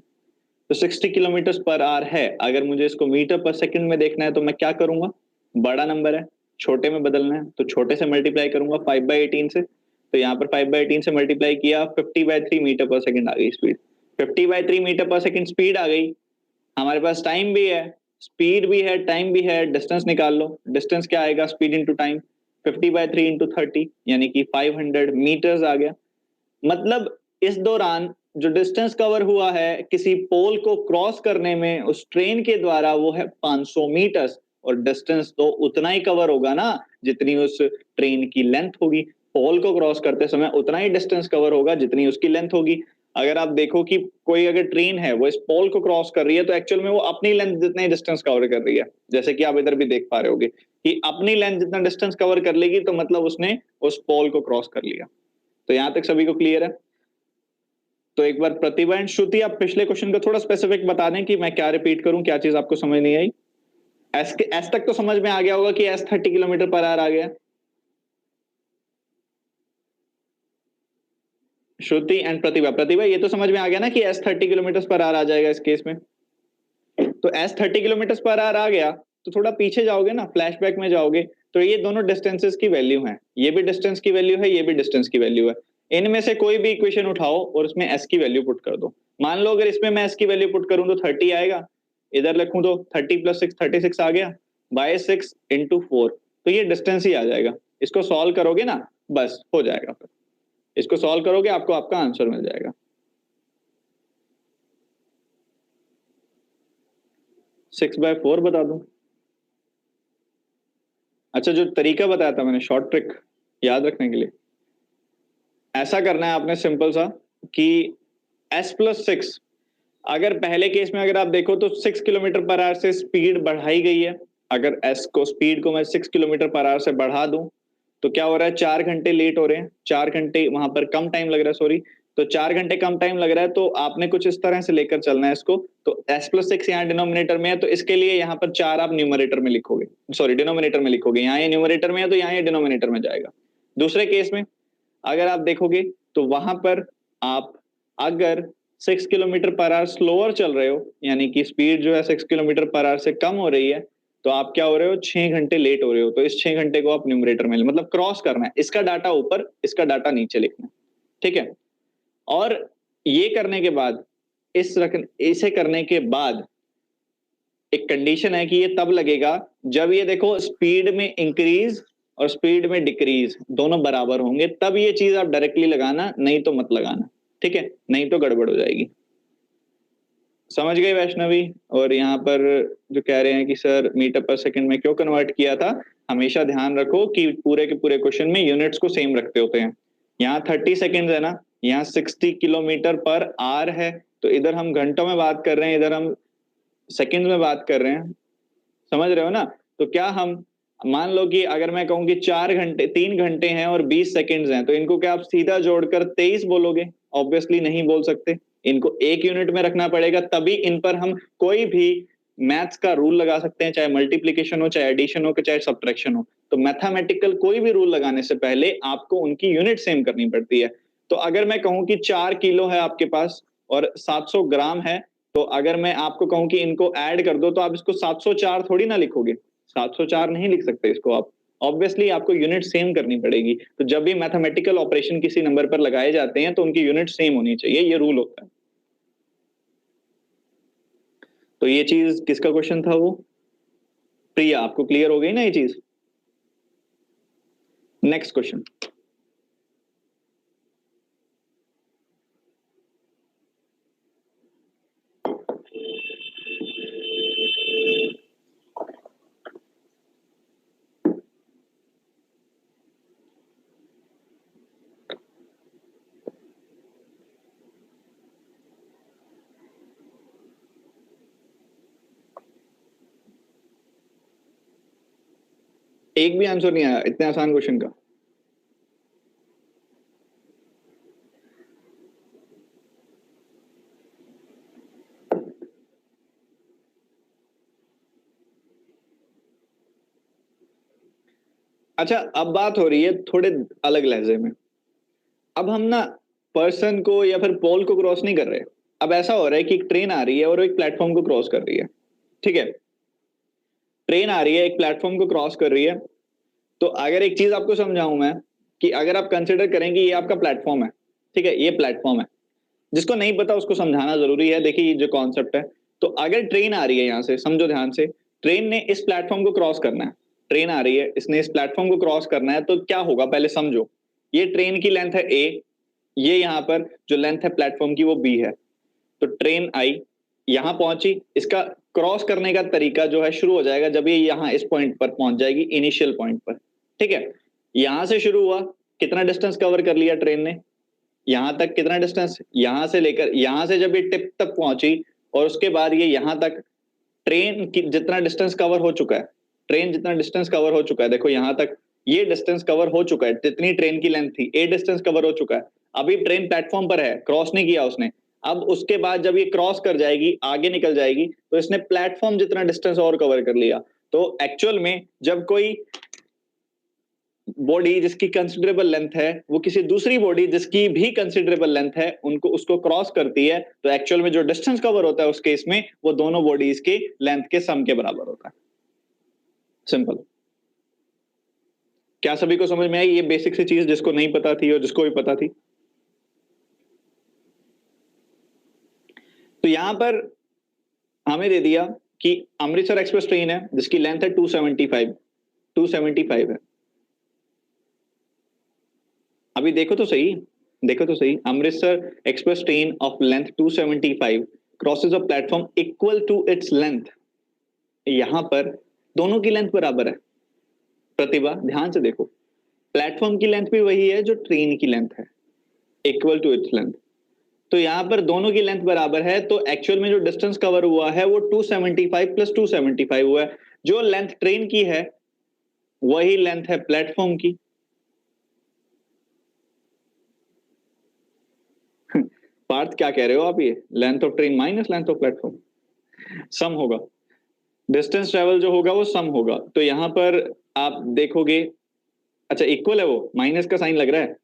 तो 60 किलोमीटर पर आवर है, अगर मुझे इसको मीटर पर सेकंड में देखना है तो मैं क्या करूंगा, बड़ा नंबर है छोटे में बदलना है, तो छोटे से मल्टीप्लाई करूंगा 5/18 से, तो यहाँ पर 5/18 से मल्टीप्लाई किया, 50/3 मीटर पर सेकंड आ गई स्पीड। 50/3 मीटर पर सेकंड स्पीड आ गई, हमारे पास टाइम भी है, स्पीड भी है, टाइम भी है, डिस्टेंस निकाल लो। डिस्टेंस क्या आएगा, स्पीड इंटू टाइम, 50/3 इंटू 30 यानी कि 500 मीटर्स आ गया। मतलब इस दौरान जो डिस्टेंस कवर हुआ है किसी पोल को क्रॉस करने में उस ट्रेन के द्वारा वो है 500 मीटर्स, और डिस्टेंस तो उतना ही कवर होगा ना जितनी उस ट्रेन की लेंथ होगी। पोल को क्रॉस करते समय उतना ही डिस्टेंस कवर होगा जितनी उसकी लेंथ होगी। अगर आप देखो कि कोई अगर ट्रेन है वो इस पोल को क्रॉस कर रही है तो एक्चुअल में वो अपनी लेंथ जितना ही डिस्टेंस कवर कर रही है, जैसे कि आप इधर भी देख पा रहे होगे कि अपनी लेंथ जितना डिस्टेंस कवर कर लेगी तो मतलब उसने उस पोल को क्रॉस कर लिया। तो यहां तक सभी को क्लियर है? तो एक बार प्रतिभा एंड श्रुति आप पिछले क्वेश्चन को थोड़ा स्पेसिफिक बता दें कि मैं क्या रिपीट करूं, क्या चीज आपको समझ नहीं आई। एस तक तो समझ में आ गया होगा कि एस 30 किलोमीटर पर आवर आ गया। श्रुति एंड प्रतिभा, प्रतिभा ये तो समझ में आ गया ना कि एस 30 किलोमीटर पर आवर आ जाएगा इस केस में। तो एस 30 किलोमीटर पर आवर आ गया तो थोड़ा पीछे जाओगे ना, फ्लैशबैक में जाओगे तो ये दोनों डिस्टेंसेस की वैल्यू है, ये भी डिस्टेंस की वैल्यू है, ये भी डिस्टेंस की वैल्यू है। इनमें से कोई भी इक्वेशन उठाओ और उसमें एस की वैल्यू पुट कर दो। मान लो अगर इसमें मैं एस की वैल्यू पुट करूं तो 30 आएगा, इधर लिखूं तो 30 + 6 36 आ गया, बाय 6 × 4, तो ये डिस्टेंस ही आ जाएगा। इसको सॉल्व करोगे ना, बस हो जाएगा। फिर इसको सॉल्व करोगे आपको आपका आंसर मिल जाएगा। 6/4 बता दूं? अच्छा, जो तरीका बताया था मैंने, शॉर्ट ट्रिक याद रखने के लिए, ऐसा करना है आपने सिंपल सा कि s + 6, अगर पहले केस में अगर आप देखो तो 6 किलोमीटर पर आवर से स्पीड बढ़ाई गई है। अगर s को, स्पीड को मैं 6 किलोमीटर पर आवर से बढ़ा दूं तो क्या हो रहा है, 4 घंटे लेट हो रहे हैं, 4 घंटे वहां पर कम टाइम लग रहा है, सॉरी। तो 4 घंटे कम टाइम लग रहा है, तो आपने कुछ इस तरह से लेकर चलना है इसको। तो s + 6 यहाँ डिनोमिनेटर में है तो इसके लिए यहाँ पर 4 आप न्यूमरेटर में लिखोगे, सॉरी डिनोमिनेटर में लिखोगे। यहाँ ये न्यूमरेटर में है तो यहाँ ये डिनोमिनेटर में जाएगा। दूसरे केस में अगर आप देखोगे तो वहां पर आप अगर 6 किलोमीटर पर आवर स्लोअर चल रहे हो, यानी कि स्पीड जो है 6 किलोमीटर पर आवर से कम हो रही है, तो आप क्या हो रहे हो, 6 घंटे लेट हो रहे हो। तो इस 6 घंटे को आप न्यूमरेटर में, मतलब क्रॉस करना है, इसका डाटा ऊपर इसका डाटा नीचे लिखना है, ठीक है। और ये करने के बाद, इसे करने के बाद एक कंडीशन है कि ये तब लगेगा जब ये देखो स्पीड में इंक्रीज और स्पीड में डिक्रीज दोनों बराबर होंगे, तब ये चीज आप डायरेक्टली लगाना, नहीं तो मत लगाना, ठीक है, नहीं तो गड़बड़ हो जाएगी। समझ गए वैष्णवी? और यहाँ पर जो कह रहे हैं कि सर मीटर पर सेकंड में क्यों कन्वर्ट किया था, हमेशा ध्यान रखो कि पूरे के पूरे क्वेश्चन में यूनिट्स को सेम रखते होते हैं। यहाँ 30 सेकेंड है ना, यहाँ 60 किलोमीटर पर आवर है, तो इधर हम घंटों में बात कर रहे हैं, इधर हम सेकंड में बात कर रहे हैं, समझ रहे हो ना। तो क्या हम, मान लो कि अगर मैं कहूं कि 4 घंटे, 3 घंटे हैं और 20 सेकंड्स हैं, तो इनको क्या आप सीधा जोड़कर 23 बोलोगे? ऑब्वियसली नहीं बोल सकते, इनको एक यूनिट में रखना पड़ेगा, तभी इन पर हम कोई भी मैथ्स का रूल लगा सकते हैं, चाहे मल्टीप्लीकेशन हो, चाहे एडिशन हो, चाहे सब्ट्रैक्शन हो। तो मैथमेटिकल कोई भी रूल लगाने से पहले आपको उनकी यूनिट सेम करनी पड़ती है। तो अगर मैं कहूं कि 4 किलो है आपके पास और 700 ग्राम है, तो अगर मैं आपको कहूं कि इनको ऐड कर दो, तो आप इसको 704 थोड़ी ना लिखोगे, 704 नहीं लिख सकते इसको आप। ऑब्वियसली आपको यूनिट सेम करनी पड़ेगी। तो जब भी मैथमेटिकल ऑपरेशन किसी नंबर पर लगाए जाते हैं तो उनकी यूनिट सेम होनी चाहिए, ये रूल होता है। तो ये चीज किसका क्वेश्चन था वो? प्रिया, आपको क्लियर हो गई ना ये चीज? Next question. एक भी आंसर नहीं आया इतने आसान क्वेश्चन का? अच्छा, अब बात हो रही है थोड़े अलग लहजे में। अब हम ना पर्सन को या फिर पोल को क्रॉस नहीं कर रहे। अब ऐसा हो रहा है कि एक ट्रेन आ रही है और वो एक प्लेटफॉर्म को क्रॉस कर रही है, ठीक है। ट्रेन आ रही है, एक प्लेटफॉर्म को क्रॉस कर रही है। तो अगर एक चीज आपको समझाऊं मैं, कि अगर आप कंसिडर करें कि ये आपका प्लेटफॉर्म है, ठीक है, ये प्लेटफॉर्म है। जिसको नहीं पता उसको समझाना जरूरी है। देखिए ये जो कॉन्सेप्ट है, तो अगर ट्रेन आ रही है, यहां से समझो ध्यान से, ट्रेन ने इस प्लेटफॉर्म को क्रॉस करना है, ट्रेन आ रही है, इसने इस प्लेटफॉर्म को क्रॉस करना है, तो क्या होगा पहले समझो। ये ट्रेन की लेंथ है ए, ये यहां पर जो लेंथ है प्लेटफॉर्म की वो बी है। तो ट्रेन आई, यहां पहुंची, इसका क्रॉस करने का तरीका जो है शुरू हो जाएगा जब ये यहां इस पॉइंट पर पहुंच जाएगी, इनिशियल पॉइंट पर। ठीक है, यहां से शुरू हुआ, कितना डिस्टेंस कवर कर लिया ट्रेन ने, यहां तक कितना डिस्टेंस, यहां से लेकर यहां से जब ये टिप तक पहुंची और उसके बाद ये यहां तक, ट्रेन की जितना डिस्टेंस कवर हो चुका है, ट्रेन जितना डिस्टेंस कवर हो चुका है, देखो यहां तक ये डिस्टेंस कवर हो चुका है, जितनी ट्रेन की लेंथ थी ए डिस्टेंस कवर हो चुका है। अभी ट्रेन प्लेटफॉर्म पर है, क्रॉस नहीं किया उसने। अब उसके बाद जब ये क्रॉस कर जाएगी, आगे निकल जाएगी, तो इसने प्लेटफॉर्म जितना डिस्टेंस और कवर कर लिया। तो एक्चुअल में जब कोई बॉडी जिसकी कंसिडरेबल लेंथ है वो किसी दूसरी बॉडी जिसकी भी कंसिडरेबल लेंथ है उनको उसको क्रॉस करती है, तो एक्चुअल में जो डिस्टेंस कवर होता है उस केस में वो दोनों बॉडीज के लेंथ के सम के बराबर होता है। सिंपल। क्या सभी को समझ में आई ये बेसिक सी चीज जिसको नहीं पता थी और जिसको भी पता थी? तो यहां पर हमें दे दिया कि अमृतसर एक्सप्रेस ट्रेन है जिसकी लेंथ है 275 है। अभी देखो तो सही, देखो तो सही, Amritsar express train of length 275 crosses a platform equal to its length. यहां पर दोनों की लेंथ बराबर है। प्रतिभा ध्यान से देखो, प्लेटफॉर्म की लेंथ भी वही है जो ट्रेन की लेंथ है, इक्वल टू इट्स लेंथ। तो यहां पर दोनों की लेंथ बराबर है, तो एक्चुअल में जो डिस्टेंस कवर हुआ है वो 275 प्लस 275 हुआ है। जो लेंथ ट्रेन की है वही लेंथ है प्लेटफॉर्म की। पार्थ क्या कह रहे हो आप? ये length of train minus length of platform, sum होगा, डिस्टेंस ट्रेवल जो होगा वो सम होगा। तो यहां पर आप देखोगे, अच्छा इक्वल है, वो माइनस का साइन लग रहा है।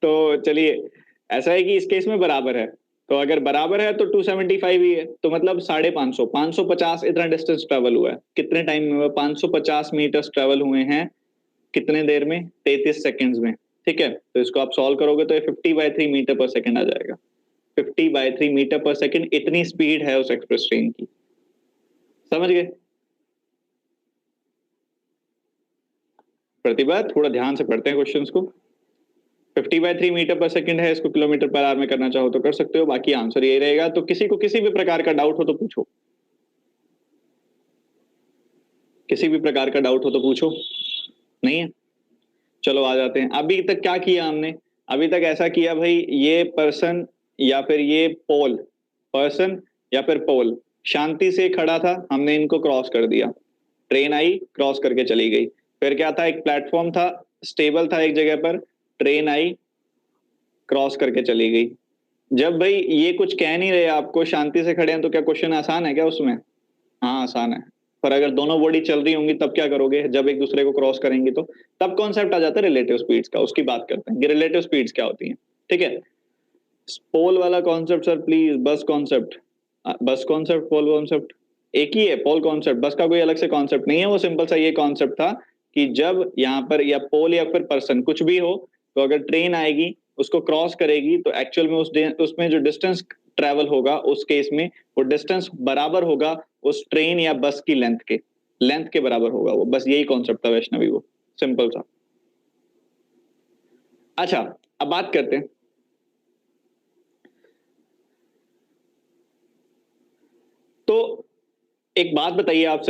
तो चलिए, ऐसा है कि इस केस में बराबर है, तो अगर बराबर है तो 275 ही है, तो मतलब 550 550 इतना डिस्टेंस ट्रेवल हुआ है। कितने टाइम में हुआ? 550 मीटर्स ट्रेवल हुए हैं, कितने देर में? 33 सेकेंड्स में। ठीक है, तो इसको आप सॉल्व करोगे तो ये 50/3 मीटर पर सेकेंड आ जाएगा। 50/3 मीटर पर सेकेंड, इतनी स्पीड है उस एक्सप्रेस ट्रेन की। समझ गए? प्रतिभा थोड़ा ध्यान से पढ़ते हैं क्वेश्चंस को। 50/3 मीटर पर सेकंड है, इसको किलोमीटर पर आवर में करना चाहो तो कर सकते हो, बाकी आंसर यही रहेगा। तो किसी को किसी भी प्रकार का डाउट हो तो पूछो, किसी भी प्रकार का डाउट हो तो पूछो। नहीं है? चलो आ जाते हैं। अभी तक क्या किया हमने? अभी तक ऐसा किया भाई, ये पर्सन या फिर ये पोल, पर्सन या फिर पोल शांति से खड़ा था, हमने इनको क्रॉस कर दिया, ट्रेन आई क्रॉस करके चली गई। फिर क्या था? एक प्लेटफॉर्म था, स्टेबल था एक जगह पर, ट्रेन आई क्रॉस करके चली गई। जब भाई ये कुछ कह नहीं रहे आपको, शांति से खड़े हैं, तो क्या क्वेश्चन आसान है क्या उसमें? हाँ आसान है। पर अगर दोनों बॉडी चल रही होंगी तब क्या करोगे? जब एक दूसरे को क्रॉस करेंगे तो तब कॉन्सेप्ट आ जाता है रिलेटिव स्पीड्स का, उसकी बात करते हैं कि रिलेटिव स्पीड्स क्या होती हैं। ठीक है, पोल वाला कॉन्सेप्ट सर प्लीज, बस कॉन्सेप्ट, बस कॉन्सेप्ट पोल कॉन्सेप्ट एक ही है। पोल कॉन्सेप्ट, बस का कोई अलग से कॉन्सेप्ट नहीं है, वो सिंपल सा ये कॉन्सेप्ट था कि जब यहाँ पर या पोल या फिर पर्सन कुछ भी हो, तो अगर ट्रेन आएगी उसको क्रॉस करेगी तो एक्चुअल में उसमें जो डिस्टेंस ट्रेवल होगा उस केस में वो डिस्टेंस बराबर होगा उस ट्रेन या बस की लेंथ के बराबर होगा वो। बस यही कॉन्सेप्ट था वैष्णवी, वो सिंपल सा। अच्छा अब बात करते हैं, तो एक बात बताइए, आप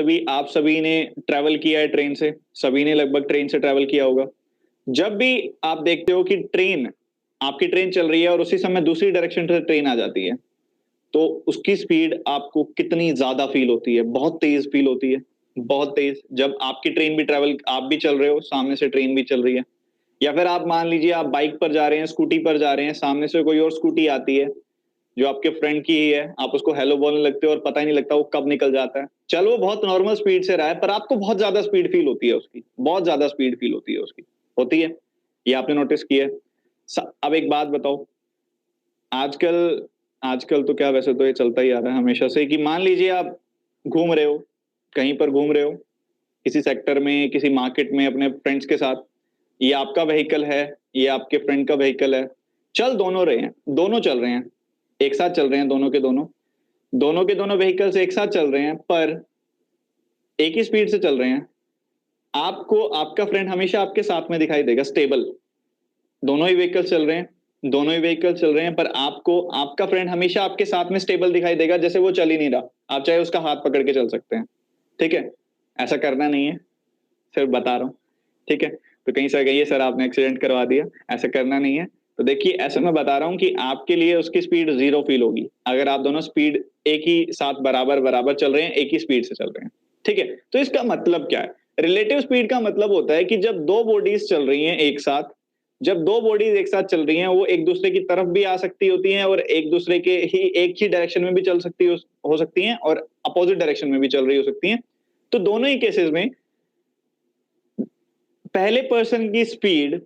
सभी ने ट्रेवल किया है ट्रेन से, सभी ने लगभग ट्रेन से ट्रेवल किया होगा। जब भी आप देखते हो कि आपकी ट्रेन चल रही है और उसी समय दूसरी डायरेक्शन से ट्रेन आ जाती है, तो उसकी स्पीड आपको कितनी ज्यादा फील होती है? बहुत तेज फील होती है, बहुत तेज। जब आपकी ट्रेन भी आप भी चल रहे हो, सामने से ट्रेन भी चल रही है, या फिर आप मान लीजिए आप बाइक पर जा रहे हैं, स्कूटी पर जा रहे हैं, सामने से कोई और स्कूटी आती है जो आपके फ्रेंड की ही है, आप उसको हेलो बोलने लगते हो और पता ही नहीं लगता वो कब निकल जाता है। चलो वो बहुत नॉर्मल स्पीड से रहा है, पर आपको बहुत ज्यादा स्पीड फील होती है उसकी, बहुत ज्यादा स्पीड फील होती है उसकी, होती है, ये आपने नोटिस किया है। अब एक बात बताओ, आजकल आजकल तो क्या, वैसे तो ये चलता ही आ रहा है हमेशा से कि मान लीजिए आप घूम रहे हो, कहीं पर घूम रहे हो, किसी सेक्टर में, किसी मार्केट में अपने फ्रेंड्स के साथ, ये आपका व्हीकल है, ये आपके फ्रेंड का व्हीकल है, चल दोनों रहे हैं, दोनों चल रहे हैं, एक साथ चल रहे हैं दोनों के दोनों। दोनों के दोनों व्हीकल्स एक साथ चल रहे हैं पर एक ही स्पीड से चल रहे हैं, आपको आपका फ्रेंड हमेशा आपके साथ में दिखाई देगा स्टेबल। दोनों ही व्हीकल्स चल रहे हैं, दोनों ही व्हीकल्स चल रहे हैं, पर आपको आपका फ्रेंड हमेशा आपके साथ में स्टेबल दिखाई देगा, जैसे वो चल ही नहीं रहा। आप चाहे उसका हाथ पकड़ के चल सकते हैं, ठीक है। ऐसा करना नहीं है, सिर्फ बता रहा हूँ, ठीक है। तो कहीं से कहिए सर आपने एक्सीडेंट करवा दिया, ऐसा करना नहीं है। तो देखिए ऐसे मैं बता रहा हूँ कि आपके लिए उसकी स्पीड 0 फील होगी अगर आप दोनों स्पीड एक ही साथ बराबर बराबर चल रहे हैं, एक ही स्पीड से चल रहे हैं, ठीक है। तो इसका मतलब क्या है? रिलेटिव स्पीड का मतलब होता है कि जब दो बॉडीज चल रही हैं एक साथ, जब दो बॉडीज एक साथ चल रही हैं, वो एक दूसरे की तरफ भी आ सकती होती हैं और एक दूसरे के ही एक ही डायरेक्शन में भी चल सकती हो सकती हैं और अपोजिट डायरेक्शन में भी चल रही हो सकती हैं। तो दोनों ही केसेस में पहले पर्सन की स्पीड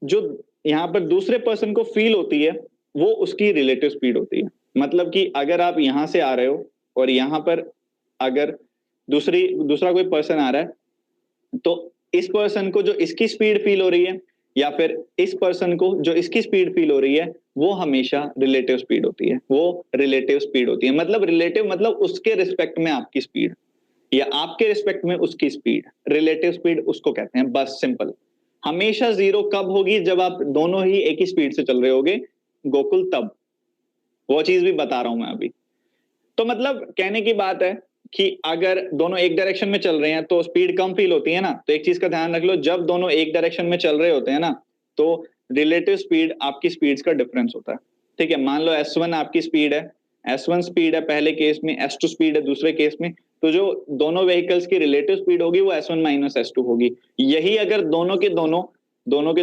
जो यहां पर दूसरे पर्सन को फील होती है, वो उसकी रिलेटिव स्पीड होती है। मतलब कि अगर आप यहां से आ रहे हो और यहां पर अगर दूसरा कोई पर्सन आ रहा है, तो इस पर्सन को जो इसकी स्पीड फील हो रही है या फिर इस पर्सन को जो इसकी स्पीड फील हो रही है, वो हमेशा रिलेटिव स्पीड होती है। वो रिलेटिव स्पीड होती है, मतलब रिलेटिव मतलब उसके रिस्पेक्ट में आपकी स्पीड या आपके रिस्पेक्ट में उसकी स्पीड, रिलेटिव स्पीड उसको कहते हैं। बस सिंपल। हमेशा 0 कब होगी? जब आप दोनों ही एक ही स्पीड से चल रहे होगे गोकुल, तब। वो चीज भी बता रहा हूं मैं अभी। तो मतलब कहने की बात है कि अगर दोनों एक डायरेक्शन में चल रहे हैं तो स्पीड कम फील होती है ना। तो एक चीज का ध्यान रख लो, जब दोनों एक डायरेक्शन में चल रहे होते हैं ना, तो रिलेटिव स्पीड आपकी स्पीड्स का डिफरेंस होता है, ठीक है। मान लो S1 आपकी स्पीड है, S1 स्पीड है पहले केस में, S2 स्पीड है दूसरे केस में, तो जो दोनों व्हीकल्स की रिलेटिव स्पीड होगी वो S1 माइनस S2 होगी। यही अगर दोनों के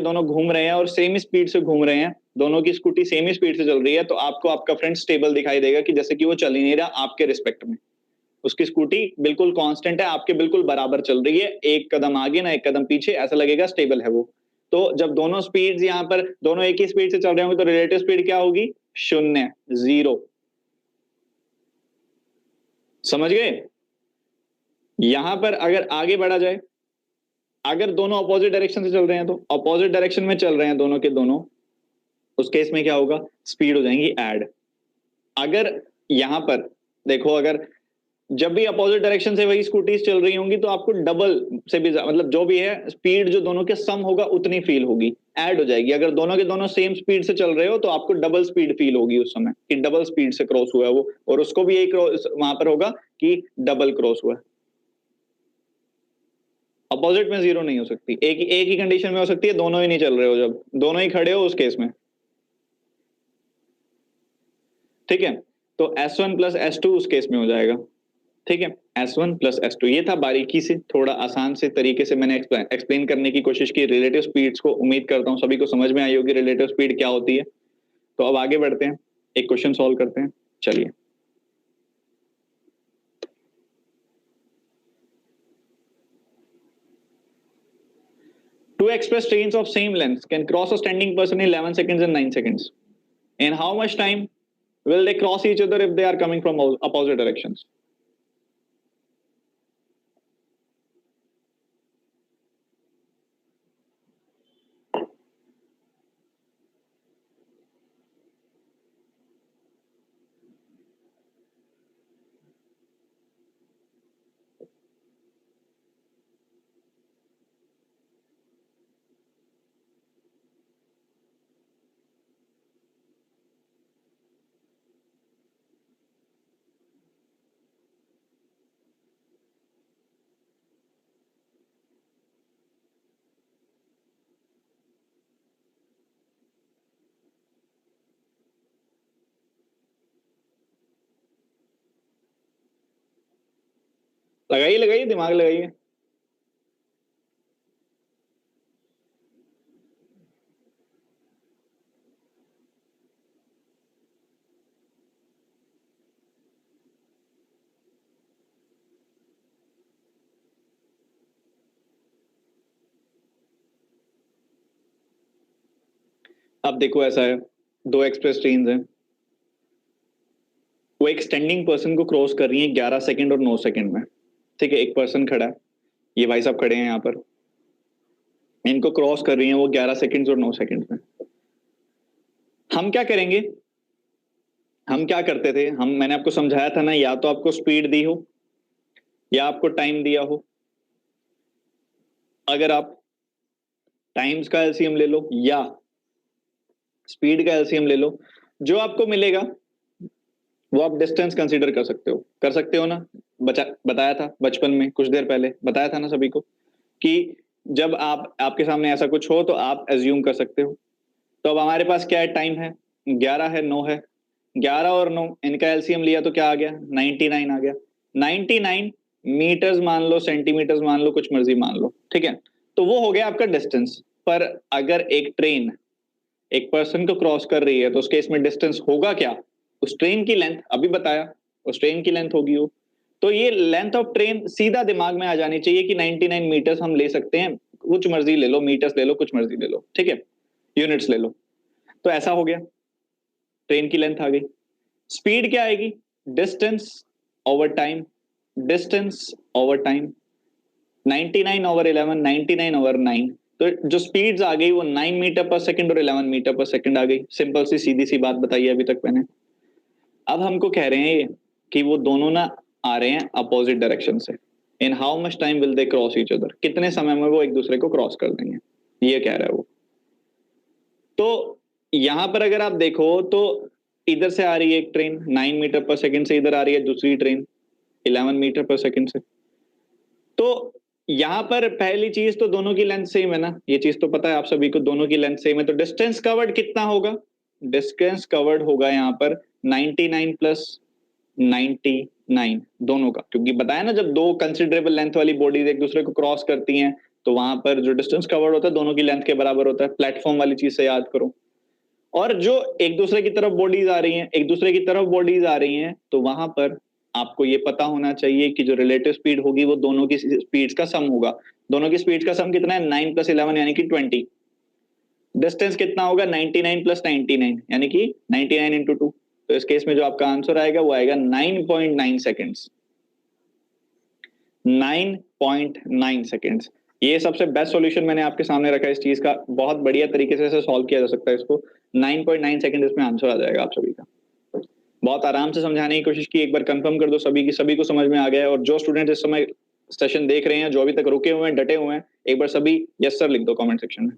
दोनों घूम रहे हैं और सेम स्पीड से घूम रहे हैं, दोनों की स्कूटी सेम ही स्पीड से चल रही है, तो आपको आपका फ्रेंड स्टेबल दिखाई देगा कि जैसे कि वो चल ही नहीं रहा आपके रिस्पेक्ट में। उसकी स्कूटी बिल्कुल कांस्टेंट है, आपके बिल्कुल बराबर चल रही है, एक कदम आगे ना एक कदम पीछे, ऐसा लगेगा स्टेबल है वो। तो जब दोनों स्पीड्स यहां पर दोनों एक ही स्पीड से चल रहे होंगे तो रिलेटिव स्पीड क्या होगी? शून्य, 0। समझ गए? यहां पर अगर आगे बढ़ा जाए, अगर दोनों अपोजिट डायरेक्शन से चल रहे हैं, तो अपोजिट डायरेक्शन में चल रहे हैं दोनों के दोनों, उस केस में क्या होगा? स्पीड हो जाएंगी ऐड। अगर यहां पर देखो, अगर जब भी अपोजिट डायरेक्शन से वही स्कूटीज चल रही होंगी तो आपको डबल से भी मतलब जो भी है स्पीड जो दोनों के सम होगा उतनी फील होगी, ऐड हो जाएगी। अगर दोनों के दोनों सेम स्पीड से चल रहे हो तो आपको डबल स्पीड फील होगी उस समय कि डबल स्पीड से क्रॉस हुआ है वो, और उसको भी यही वहां पर होगा कि डबल क्रॉस हुआ है। अपोजिट में 0 नहीं हो सकती, एक ही कंडीशन में हो सकती है, दोनों ही नहीं चल रहे हो, जब दोनों ही खड़े हो उस केस में, ठीक है। तो S1 प्लस S2 उस केस में हो जाएगा, ठीक है। S1 प्लस S2, ये था बारीकी से थोड़ा आसान से तरीके से मैंने एक्सप्लेन करने की कोशिश की रिलेटिव स्पीड्स को। उम्मीद करता हूं सभी को समझ में आई होगी रिलेटिव स्पीड क्या होती है। तो अब आगे बढ़ते हैं, एक क्वेश्चन सॉल्व करते हैं, चलिए। Two express trains of same length can cross a standing person in 11 seconds and 9 seconds. In how much time will they cross each other if they are coming from opposite directions? लगाइए लगाइए, दिमाग लगाइए। अब देखो ऐसा है, दो express train हैं, वो एक स्टैंडिंग पर्सन को क्रॉस कर रही है 11 सेकंड और 9 सेकंड में, ठीक है। एक पर्सन खड़ा है, ये भाई साहब खड़े हैं यहाँ पर, इनको क्रॉस कर रही हैं वो 11 सेकंड्स और 9 सेकंड्स में। हम क्या करेंगे, हम क्या करते थे, मैंने आपको समझाया था ना, या तो आपको स्पीड दी हो या आपको टाइम दिया हो। अगर आप टाइम्स का एलसीएम ले लो या स्पीड का एलसीएम ले लो, जो आपको मिलेगा वो आप डिस्टेंस कंसीडर कर सकते हो ना। बताया था बचपन में, कुछ देर पहले बताया था ना सभी को, कि जब आपके सामने ऐसा कुछ हो तो आप एज्यूम कर सकते हो। तो अब हमारे पास क्या है, टाइम है, 11 है, 9 है। 11 और 9 इनका एलसीएम लिया तो क्या आ गया, 99 आ गया। 99 मीटर्स मान लो, सेंटीमीटर्स मान लो, कुछ मर्जी मान लो, ठीक है। तो वो हो गया आपका डिस्टेंस। पर अगर एक ट्रेन एक पर्सन को क्रॉस कर रही है तो उस केस में डिस्टेंस होगा क्या, उस ट्रेन की लेंथ, अभी बताया उस ट्रेन की लेंथ होगी वो। तो ये लेंथ ऑफ ट्रेन सीधा दिमाग में आ जानी चाहिए कि 99 मीटर्स हम ले सकते हैं, कुछ मर्जी ले लो, मीटर्स ले लो, कुछ मर्जी ले लो, ठीक है, यूनिट्स ले लो। तो ऐसा हो गया, ट्रेन की लेंथ आ गई। स्पीड क्या आएगी, distance over time, distance over time, 99 over 11, 99 over 9। तो जो स्पीड्स आ गई वो 9 मीटर पर सेकंड और 11 मीटर पर सेकंड आ गई। सिंपल सी सीधी सी बात बताई है अभी तक मैंने। अब हमको कह रहे हैं ये कि वो दोनों ना आ रहे हैं अपोजिट डायरेक्शन से। In how much time will they cross each other, कितने समय में वो एक दूसरे को क्रॉस कर देंगे, ये कह रहा है वो। तो यहां पर अगर आप देखो तो इधर से आ रही है एक ट्रेन 9 मीटर पर सेकंड से, इधर आ रही है दूसरी ट्रेन 11 मीटर पर सेकंड से। तो यहां पर पहली चीज तो दोनों की लेंथ सेम है ना, ये चीज तो पता है आप सभी को, दोनों की लेंथ सेम है। तो डिस्टेंस कवर्ड कितना होगा, डिस्टेंस कवर्ड होगा यहां पर 99 प्लस 99 दोनों का, क्योंकि बताया ना जब दो कंसिडरेबल लेंथ वाली बॉडीज एक दूसरे को क्रॉस करती हैं तो वहां पर जो डिस्टेंस कवर्ड होता है दोनों की लेंथ के बराबर होता है। प्लेटफॉर्म वाली चीज से याद करो। और जो एक दूसरे की तरफ बॉडीज आ रही हैं, एक दूसरे की तरफ बॉडीज आ रही हैं, तो वहां पर आपको ये पता होना चाहिए कि जो रिलेटिव स्पीड होगी वो दोनों की स्पीड्स का सम होगा। दोनों की स्पीड का सम कितना है, 9 प्लस 11 यानी कि 20। डिस्टेंस कितना होगा, 99 प्लस 99 यानी कि 99 इंटू 2। तो इस केस में जो आपका आंसर आएगा वो आएगा 9.9 सेकेंड्स। 9.9 सेकेंड्स। ये सबसे बेस्ट सॉल्यूशन मैंने आपके सामने रखा है इस चीज का, बहुत बढ़िया तरीके से सॉल्व किया जा सकता है इसको। 9.9 सेकंड इसमें आंसर आ जाएगा आप सभी का। बहुत आराम से समझाने की कोशिश की, एक बार कंफर्म कर दो सभी की, सभी को समझ में आ गया है। और जो स्टूडेंट इस समय सेशन देख रहे हैं, जो अभी तक रुके हुए हैं, डटे हुए हैं, एक बार सभी यस सर लिख दो कमेंट सेक्शन में।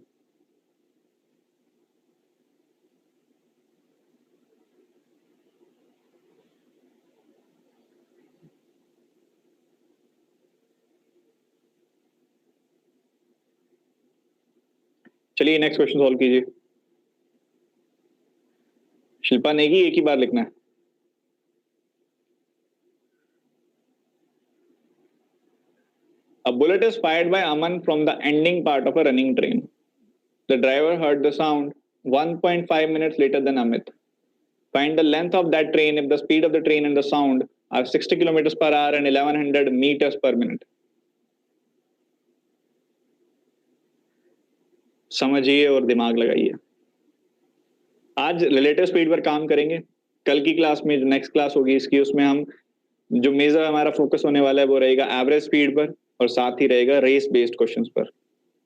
चलिए नेक्स्ट क्वेश्चन सॉल्व कीजिए। शिल्पा नेगी एक ही बार लिखना है। A bullet is fired by Aman from the ending part of a running train. The driver heard the sound 1.5 minutes later than Amit. Find the length of that train if the speed of the train and the sound are 60 kilometers per hour and 1100 meters per minute. समझिए और दिमाग लगाइए। आज relative speed पर काम करेंगे। कल की क्लास में जो नेक्स्ट क्लास होगी इसकी, उसमें हम जो मेजर हमारा फोकस होने वाला है वो रहेगा एवरेज स्पीड पर, और साथ ही रहेगा रेस बेस्ड क्वेश्चंस पर।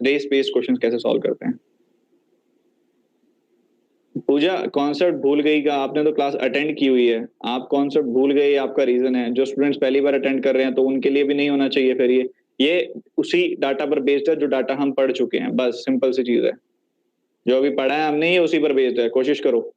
रेस बेस्ड क्वेश्चंस कैसे सॉल्व करते हैं। पूजा कॉन्सेप्ट भूल गई का, आपने तो क्लास अटेंड की हुई है, आप कॉन्सेप्ट भूल गए, आपका रीजन है। जो स्टूडेंट्स पहली बार अटेंड कर रहे हैं तो उनके लिए भी नहीं होना चाहिए फिर ये उसी डाटा पर बेस्ड है जो डाटा हम पढ़ चुके हैं, बस सिंपल सी चीज है। जो अभी पढ़ा है हमने ये उसी पर बेस्ड है, कोशिश करो।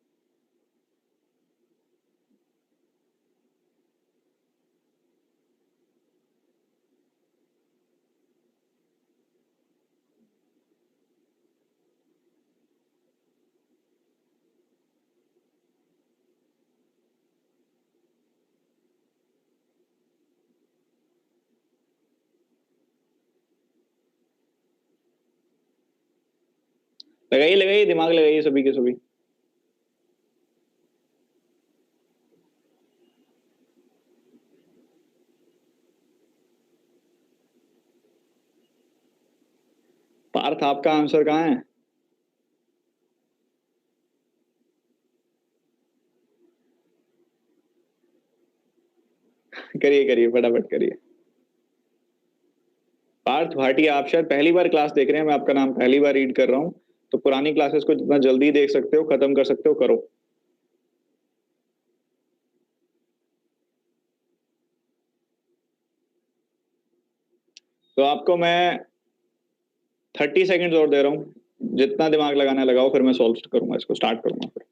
लगाइए लगाइए, दिमाग लगाइए सभी के सभी। पार्थ आपका आंसर कहाँ है। करिए करिए, फटाफट करिए। पार्थ भाटिया, आप शायद पहली बार क्लास देख रहे हैं, मैं आपका नाम पहली बार रीड कर रहा हूँ, तो पुरानी क्लासेस को जितना जल्दी देख सकते हो, खत्म कर सकते हो, करो। तो आपको मैं 30 सेकेंड और दे रहा हूं, जितना दिमाग लगाना लगाओ, फिर मैं सॉल्व करूंगा, इसको स्टार्ट करूंगा फिर।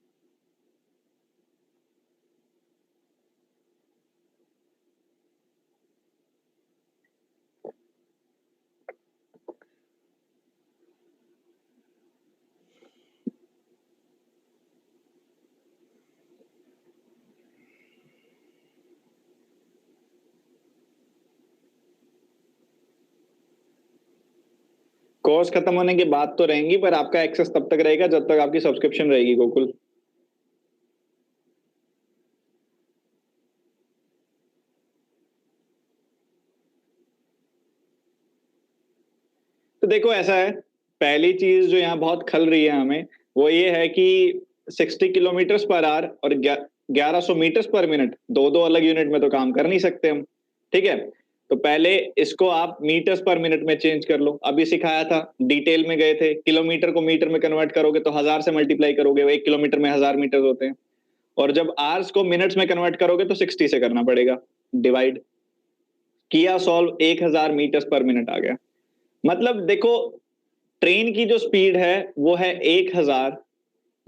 कोर्स खत्म होने की बात तो रहेंगी, पर आपका एक्सेस तब तक रहेगा जब तक आपकी सब्सक्रिप्शन रहेगी गोकुल। तो देखो ऐसा है, पहली चीज जो यहाँ बहुत खल रही है हमें, वो ये है कि 60 किलोमीटर पर आवर और 1100 मीटर्स पर मिनट, दो दो अलग यूनिट में तो काम कर नहीं सकते हम। ठीक है, तो पहले इसको आप मीटर्स पर मिनट में चेंज कर लो। अभी सिखाया था, डिटेल में गए थे, किलोमीटर को मीटर में कन्वर्ट करोगे तो 1000 से मल्टीप्लाई करोगे, वो 1 किलोमीटर में 1000 मीटर होते हैं। और जब आवर्स को मिनट्स में कन्वर्ट करोगे तो 60 से करना पड़ेगा डिवाइड। किया सॉल्व, 1000 मीटर्स पर मिनट आ गया। मतलब देखो, ट्रेन की जो स्पीड है वो है 1000,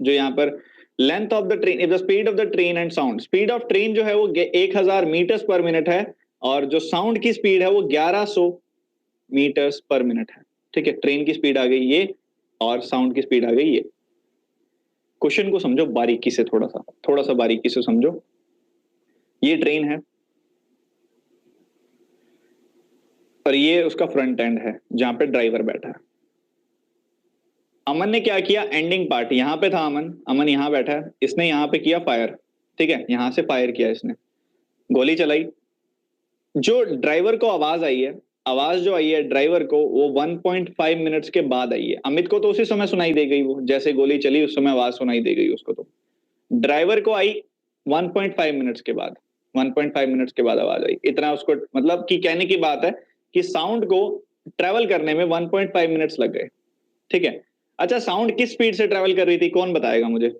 जो यहाँ पर length of the train is the speed of the train and sound. Speed of train जो है वो 1000 मीटर्स पर मिनट है, और जो साउंड की स्पीड है वो 1100 मीटर्स पर मिनट है। ठीक है, ट्रेन की स्पीड आ गई ये, और साउंड की स्पीड आ गई ये। क्वेश्चन को समझो बारीकी से, थोड़ा सा बारीकी से समझो। ये ट्रेन है और ये उसका फ्रंट एंड है जहां पे ड्राइवर बैठा है। अमन ने क्या किया, एंडिंग पार्ट यहां पे था, अमन यहां बैठा है, इसने यहां पे किया फायर। ठीक है, यहां से फायर किया इसने, गोली चलाई। जो ड्राइवर को आवाज आई है, आवाज जो आई है ड्राइवर को, वो 1.5 मिनट्स के बाद आई है। अमित को तो उसी समय सुनाई दे गई, वो जैसे गोली चली उस समय आवाज सुनाई दे गई उसको। तो ड्राइवर को आई 1.5 मिनट्स के बाद, 1.5 मिनट्स के बाद आवाज आई। इतना उसको, मतलब कि कहने की बात है कि साउंड को ट्रेवल करने में 1.5 मिनट्स लग गए। ठीक है, अच्छा साउंड किस स्पीड से ट्रेवल कर रही थी, कौन बताएगा मुझे?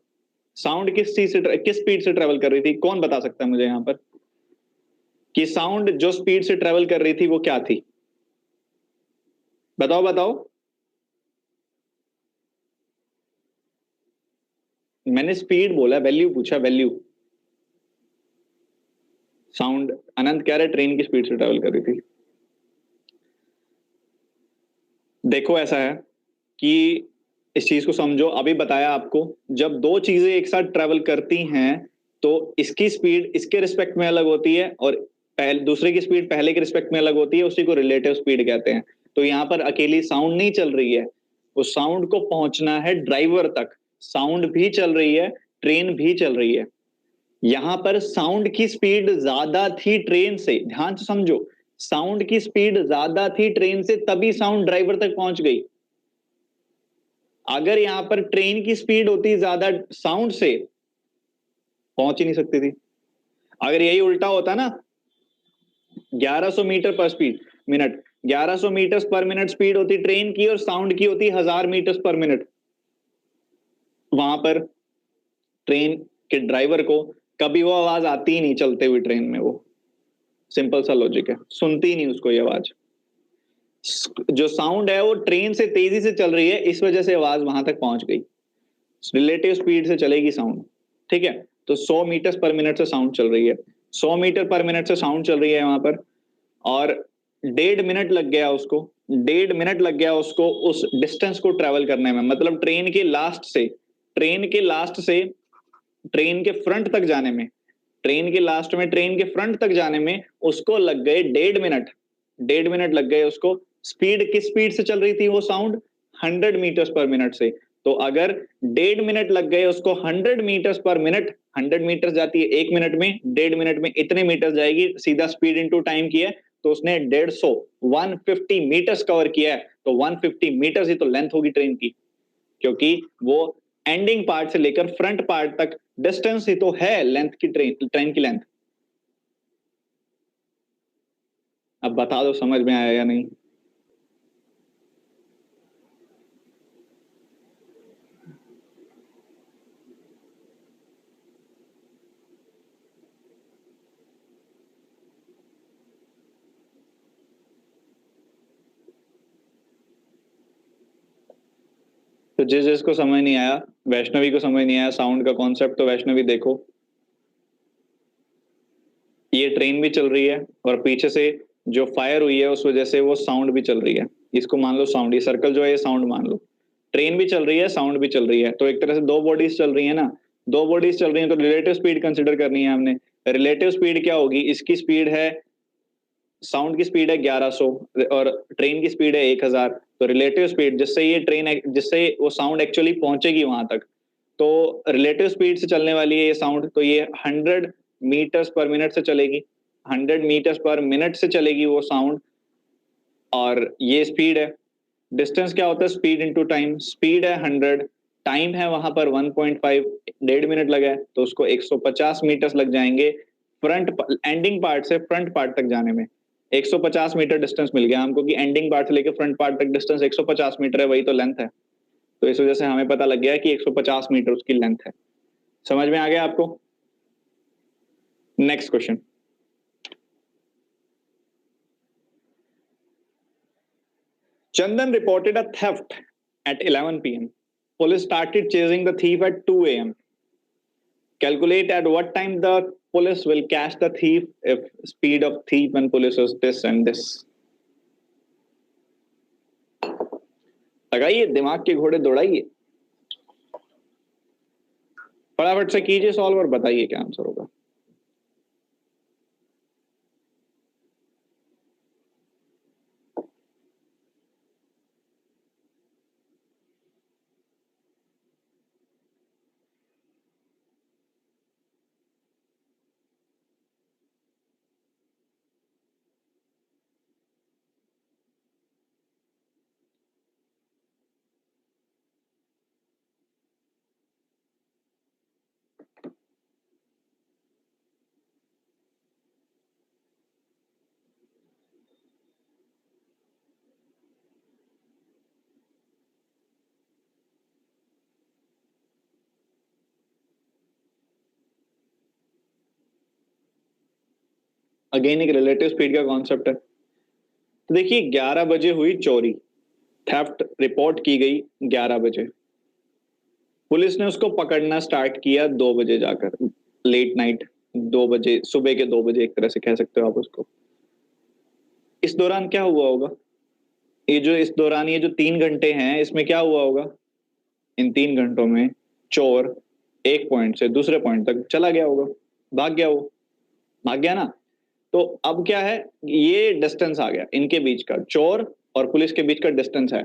साउंड किस स्पीड से ट्रेवल कर रही थी, कौन बता सकता है मुझे यहां पर कि साउंड जो स्पीड से ट्रेवल कर रही थी वो क्या थी? बताओ बताओ। मैंने स्पीड बोला, वैल्यू पूछा, वैल्यू। साउंड, अनंत कह रहे ट्रेन की स्पीड से ट्रेवल कर रही थी। देखो ऐसा है कि इस चीज को समझो, अभी बताया आपको, जब दो चीजें एक साथ ट्रेवल करती हैं तो इसकी स्पीड इसके रिस्पेक्ट में अलग होती है, और दूसरे की स्पीड पहले के रिस्पेक्ट में अलग होती है, उसी को रिलेटिव स्पीड कहते हैं। तो यहां पर अकेली साउंड नहीं चल रही है, उस साउंड को पहुंचना है ड्राइवर तक। साउंड भी चल रही है, ट्रेन भी चल रही है। यहां पर साउंड की स्पीड ज्यादा थी ट्रेन से, ध्यान से समझो, साउंड की स्पीड ज्यादा थी ट्रेन से, तभी साउंड ड्राइवर तक पहुंच गई। अगर यहां पर ट्रेन की स्पीड होती ज्यादा साउंड से, पहुंच ही नहीं सकती थी। अगर यही उल्टा होता ना, 1100 metre per speed minute 1100 metre per minute speed होती ट्रेन की, और साउंड की होती 1000 मीटर पर मिनट, वहां पर ट्रेन के ड्राइवर को कभी वो आवाज आती ही नहीं चलते हुए ट्रेन में। वो सिंपल सा लॉजिक है, सुनती ही नहीं उसको ये आवाज। जो साउंड है वो ट्रेन से तेजी से चल रही है, इस वजह से आवाज वहां तक पहुंच गई। रिलेटिव स्पीड से चलेगी साउंड। ठीक है, तो 100 मीटर पर मिनट से साउंड चल रही है, 100 मीटर पर मिनट से साउंड चल रही है वहां पर, और 1.5 मिनट लग गया उसको, 1.5 मिनट लग गया उसको उस डिस्टेंस को ट्रेवल करने में। मतलब ट्रेन के लास्ट से ट्रेन के फ्रंट तक जाने में, ट्रेन के लास्ट में ट्रेन के फ्रंट तक जाने में उसको लग गए 1.5 मिनट। 1.5 मिनट लग गए उसको। स्पीड किस स्पीड से चल रही थी वो साउंड? 100 मीटर्स पर मिनट से। तो अगर 1.5 मिनट लग गए उसको 100 मीटर्स पर मिनट, 100 मीटर जाती है 1 मिनट में, 1.5 मिनट में इतने मीटर जाएगी, सीधा स्पीड इंटू टाइम किया है, तो उसने 150 कवर किया है। तो 150 मीटर्स ही तो लेंथ होगी ट्रेन की, क्योंकि वो एंडिंग पार्ट से लेकर फ्रंट पार्ट तक डिस्टेंस ही तो है लेंथ की, ट्रेन की लेंथ। अब बता दो समझ में आया या नहीं? तो जिसको समझ नहीं आया, वैष्णवी को समझ नहीं आया साउंड का कॉन्सेप्ट, तो वैष्णवी देखो, ये ट्रेन भी चल रही है और पीछे से जो फायर हुई है उस वजह से वो साउंड भी चल रही है, इसको मान लो साउंड, ये सर्कल जो है ये साउंड मान लो, ट्रेन भी चल रही है, साउंड भी चल रही है, तो एक तरह से दो बॉडीज चल रही है ना, दो बॉडीज चल रही है तो रिलेटिव स्पीड कंसिडर करनी है हमने। रिलेटिव स्पीड क्या होगी, इसकी स्पीड है, साउंड की स्पीड है 1100 और ट्रेन की स्पीड है 1000, तो रिलेटिव स्पीड जिससे ये ट्रेन, जिससे वो साउंड एक्चुअली पहुंचेगी वहां तक, तो रिलेटिव स्पीड से चलने वाली है ये साउंड, तो ये 100 मीटर्स पर मिनट से चलेगी, 100 मीटर्स पर मिनट से चलेगी वो साउंड, और ये स्पीड है। डिस्टेंस क्या होता है, स्पीड इनटू टाइम, स्पीड है 100, टाइम है वहां पर 1.5, 1.5 मिनट लगा है, तो उसको 150 मीटर्स लग जाएंगे फ्रंट एंडिंग पार्ट से फ्रंट पार्ट तक जाने में। 150 मीटर डिस्टेंस मिल गया हमको कि एंडिंग पार्ट से लेकर फ्रंट पार्ट तक डिस्टेंस 150 मीटर है, वही तो लेंथ है, तो इस वजह से हमें पता लग गया कि 150 मीटर उसकी लेंथ है। समझ में आ गया आपको? Next question, Chandan reported a theft at 11 p.m. Police started chasing the thief at 2 a.m. Calculate at what time the police will catch the thief if speed of thief and police is this and this. लगाइए दिमाग के घोड़े दौड़ाइए, फटाफट से कीजिए solve और बताइए क्या आंसर होगा। अगेन एक रिलेटिव स्पीड का कॉन्सेप्ट है। तो देखिए 11 बजे हुई चोरी, थेफ्ट रिपोर्ट की गई 11 बजे, पुलिस ने उसको पकड़ना स्टार्ट किया 2 बजे जाकर, लेट नाइट 2 बजे, सुबह के 2 बजे एक तरह से कह सकते हो आप उसको। इस दौरान क्या हुआ होगा, ये जो इस दौरान ये जो 3 घंटे हैं इसमें क्या हुआ होगा, इन 3 घंटों में चोर एक पॉइंट से दूसरे पॉइंट तक चला गया होगा, भाग गया, वो भाग गया ना। तो अब क्या है, ये डिस्टेंस आ गया इनके बीच का, चोर और पुलिस के बीच का डिस्टेंस है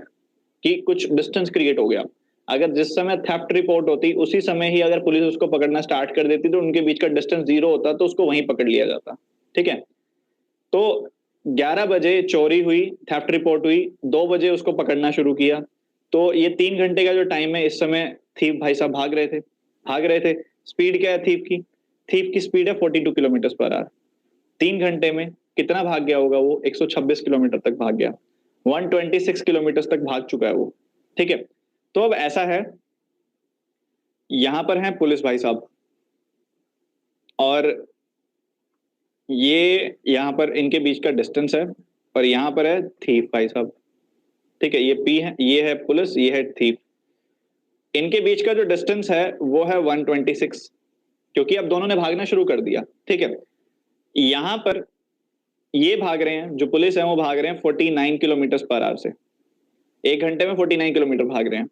कि कुछ डिस्टेंस क्रिएट हो गया। अगर जिस समय थेफ्ट रिपोर्ट होती उसी समय ही अगर पुलिस उसको पकड़ना स्टार्ट कर देती तो उनके बीच का डिस्टेंस 0 होता, तो उसको वहीं पकड़ लिया जाता। ठीक है, तो 11 बजे चोरी हुई, थेफ्ट रिपोर्ट हुई, 2 बजे उसको पकड़ना शुरू किया, तो ये 3 घंटे का जो टाइम है, इस समय थीफ भाई साहब भाग रहे थे। स्पीड क्या है थीफ की स्पीड है 42 किलोमीटर पर आवर। 3 घंटे में कितना भाग गया होगा वो, 126 किलोमीटर तक भाग गया, 126 किलोमीटर तक भाग चुका है वो। ठीक है, तो अब ऐसा है, यहां पर है पुलिस भाई साहब और ये यहां पर इनके बीच का डिस्टेंस है और यहां पर है थीफ भाई साहब। ठीक है, ये पी है, ये है पुलिस, ये है थीफ, इनके बीच का जो डिस्टेंस है वो है 126, क्योंकि अब दोनों ने भागना शुरू कर दिया। ठीक है, यहां पर ये भाग रहे हैं, जो पुलिस है वो भाग रहे हैं 49 किलोमीटर पर आवर से, 1 घंटे में 49 किलोमीटर भाग रहे हैं,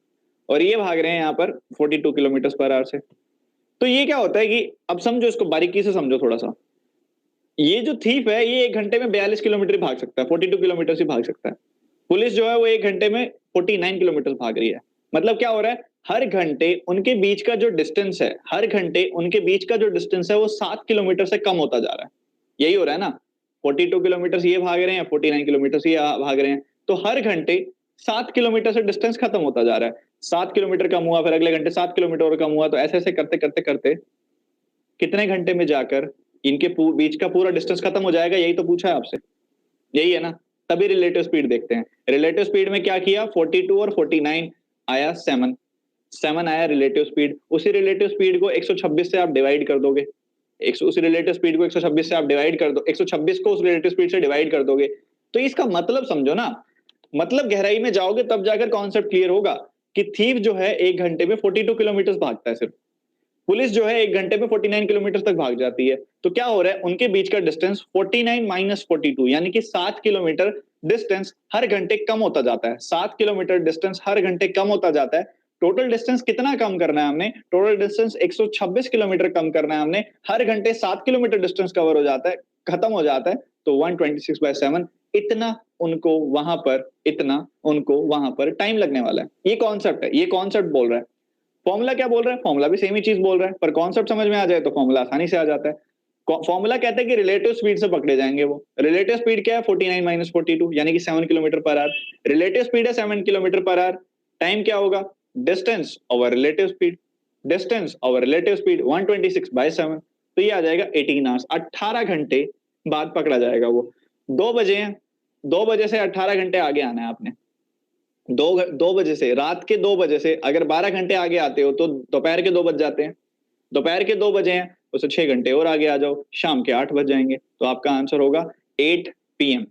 और ये भाग रहे हैं यहाँ पर 42 किलोमीटर पर आवर से। तो ये क्या होता है कि अब समझो, इसको बारीकी से समझो थोड़ा सा, ये जो थीफ है ये 1 घंटे में 42 किलोमीटर भाग सकता है, 42 किलोमीटर ही भाग सकता है। पुलिस जो है वो 1 घंटे में 49 किलोमीटर भाग रही है। मतलब क्या हो रहा है, हर घंटे उनके बीच का जो डिस्टेंस है, हर घंटे उनके बीच का जो डिस्टेंस है वो 7 किलोमीटर से कम होता जा रहा है। यही हो रहा है ना, 42 किलोमीटर ये भाग रहे हैं, 49 किलोमीटर ये भाग रहे हैं, तो हर घंटे 7 किलोमीटर से डिस्टेंस खत्म होता जा रहा है। 7 किलोमीटर कम हुआ, फिर अगले घंटे 7 किलोमीटर और कम हुआ, तो ऐसे ऐसे करते करते करते कितने घंटे में जाकर इनके बीच का पूरा डिस्टेंस खत्म हो जाएगा, यही तो पूछा है आपसे, यही है ना। तभी रिलेटिव स्पीड देखते हैं। रिलेटिव स्पीड में क्या किया, 42 और 49 आया 7 आया रिलेटिव स्पीड। उसी रिलेटिव स्पीड को 126 से आप डिवाइड कर दोगे, उसी रिलेटिव स्पीड को 126 से आप डिवाइड कर दो, 126 को उस रिलेटिव स्पीड से डिवाइड कर दोगे। तो इसका मतलब समझो ना, मतलब गहराई में जाओगे तब जाकर कॉन्सेप्ट क्लियर होगा। कि थीव जो है 1 घंटे में 42 किलोमीटर भागता है सिर्फ, पुलिस जो है 1 घंटे में 49 किलोमीटर तक भाग जाती है। तो क्या हो रहा है, उनके बीच का डिस्टेंस 49 माइनस 42 यानी कि 7 किलोमीटर डिस्टेंस हर घंटे कम होता जाता है। 7 किलोमीटर डिस्टेंस हर घंटे कम होता जाता है। टोटल डिस्टेंस कितना कम करना है हमने? टोटल डिस्टेंस 126 किलोमीटर कम करना है हमने। हर घंटे 7 किलोमीटर डिस्टेंस कवर हो जाता है, खत्म हो जाता है। तो 126/7 इतना उनको वहां पर टाइम लगने वाला है। ये कॉन्सेप्ट है, ये कॉन्सेप्ट बोल रहा है। फॉर्मूला क्या बोल रहा है? फॉर्मूला भी सेम ही चीज बोल रहा है, पर कॉन्सेप्ट समझ में आ जाए तो फॉर्मूला आसानी से आ जाता है। फॉर्मूला कहता है कि रिलेटिव स्पीड से पकड़े जाएंगे वो। रिलेटिव स्पीड क्या है? 49 माइनस 42 यानी कि 7 kilometre per our. Relative speed है 7 किलोमीटर पर आवर। टाइम क्या होगा? Distance over relative speed, distance over relative speed 126/7। तो ये आ जाएगा 18 आवर्स, 18 घंटे बाद पकड़ा जाएगा वो। 2 बजे हैं, 2 बजे से 18 घंटे आगे आना है आपने। 2 बजे से, रात के 2 बजे से अगर 12 घंटे आगे आते हो तो दोपहर के 2 बज जाते हैं। दोपहर के 2 बजे हैं, उससे 6 घंटे और आगे आ जाओ, शाम के 8 बज जाएंगे। तो आपका आंसर होगा 8 पीएम।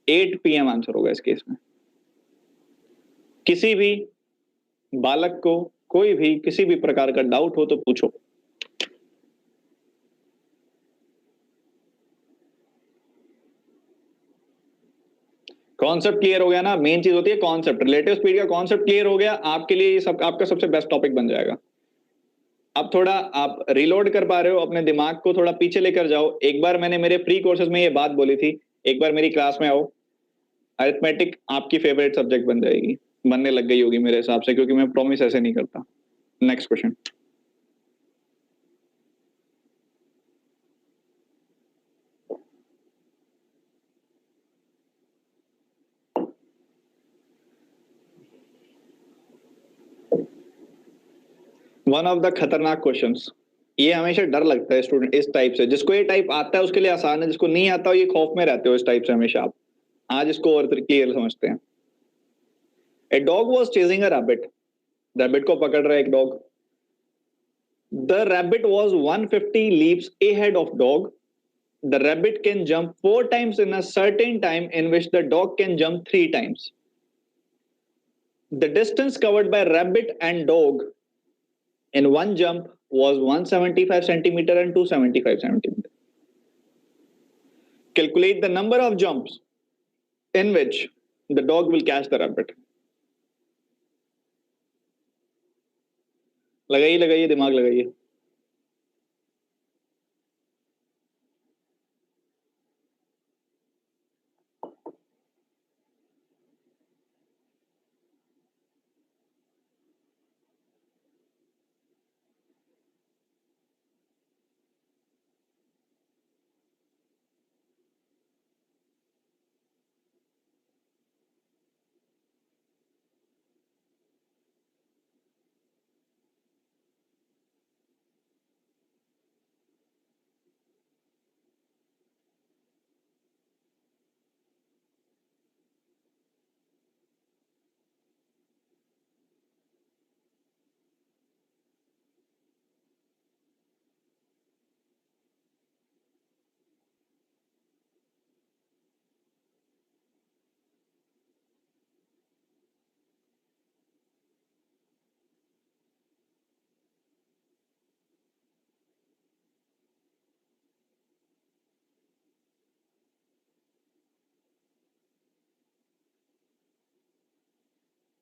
8 पीएम आंसर होगा इस केस में। किसी भी बालक को कोई भी किसी भी प्रकार का डाउट हो तो पूछो। कॉन्सेप्ट क्लियर हो गया ना? मेन चीज होती है कॉन्सेप्ट। रिलेटिव स्पीड का कॉन्सेप्ट क्लियर हो गया, आपके लिए ये सब आपका सबसे बेस्ट टॉपिक बन जाएगा। अब थोड़ा आप रिलोड कर पा रहे हो, अपने दिमाग को थोड़ा पीछे लेकर जाओ। एक बार मैंने मेरे प्री कोर्सेज में ये बात बोली थी, एक बार मेरी क्लास में आओ। अरिथमेटिक आपकी फेवरेट सब्जेक्ट बन जाएगी, बनने लग गई होगी मेरे हिसाब से, क्योंकि मैं प्रॉमिस ऐसे नहीं करता। Next question. One of the खतरनाक क्वेश्चंस। ये हमेशा डर लगता है स्टूडेंट इस टाइप से। जिसको ये टाइप आता है उसके लिए आसान है, जिसको नहीं आता हो ये खौफ में रहते हो इस टाइप से हमेशा आप। आज इसको और क्लियर समझते हैं। A dog was chasing a rabbit. Rabbit को पकड़ रहा है एक dog. The rabbit was 150 leaps ahead of dog. The rabbit can jump 4 times in a certain time in which the dog can jump 3 times. The distance covered by rabbit and dog in one jump was 175 centimeter and 275 centimeter. Calculate the number of jumps in which the dog will catch the rabbit. लगाइए लगाइए, दिमाग लगाइए।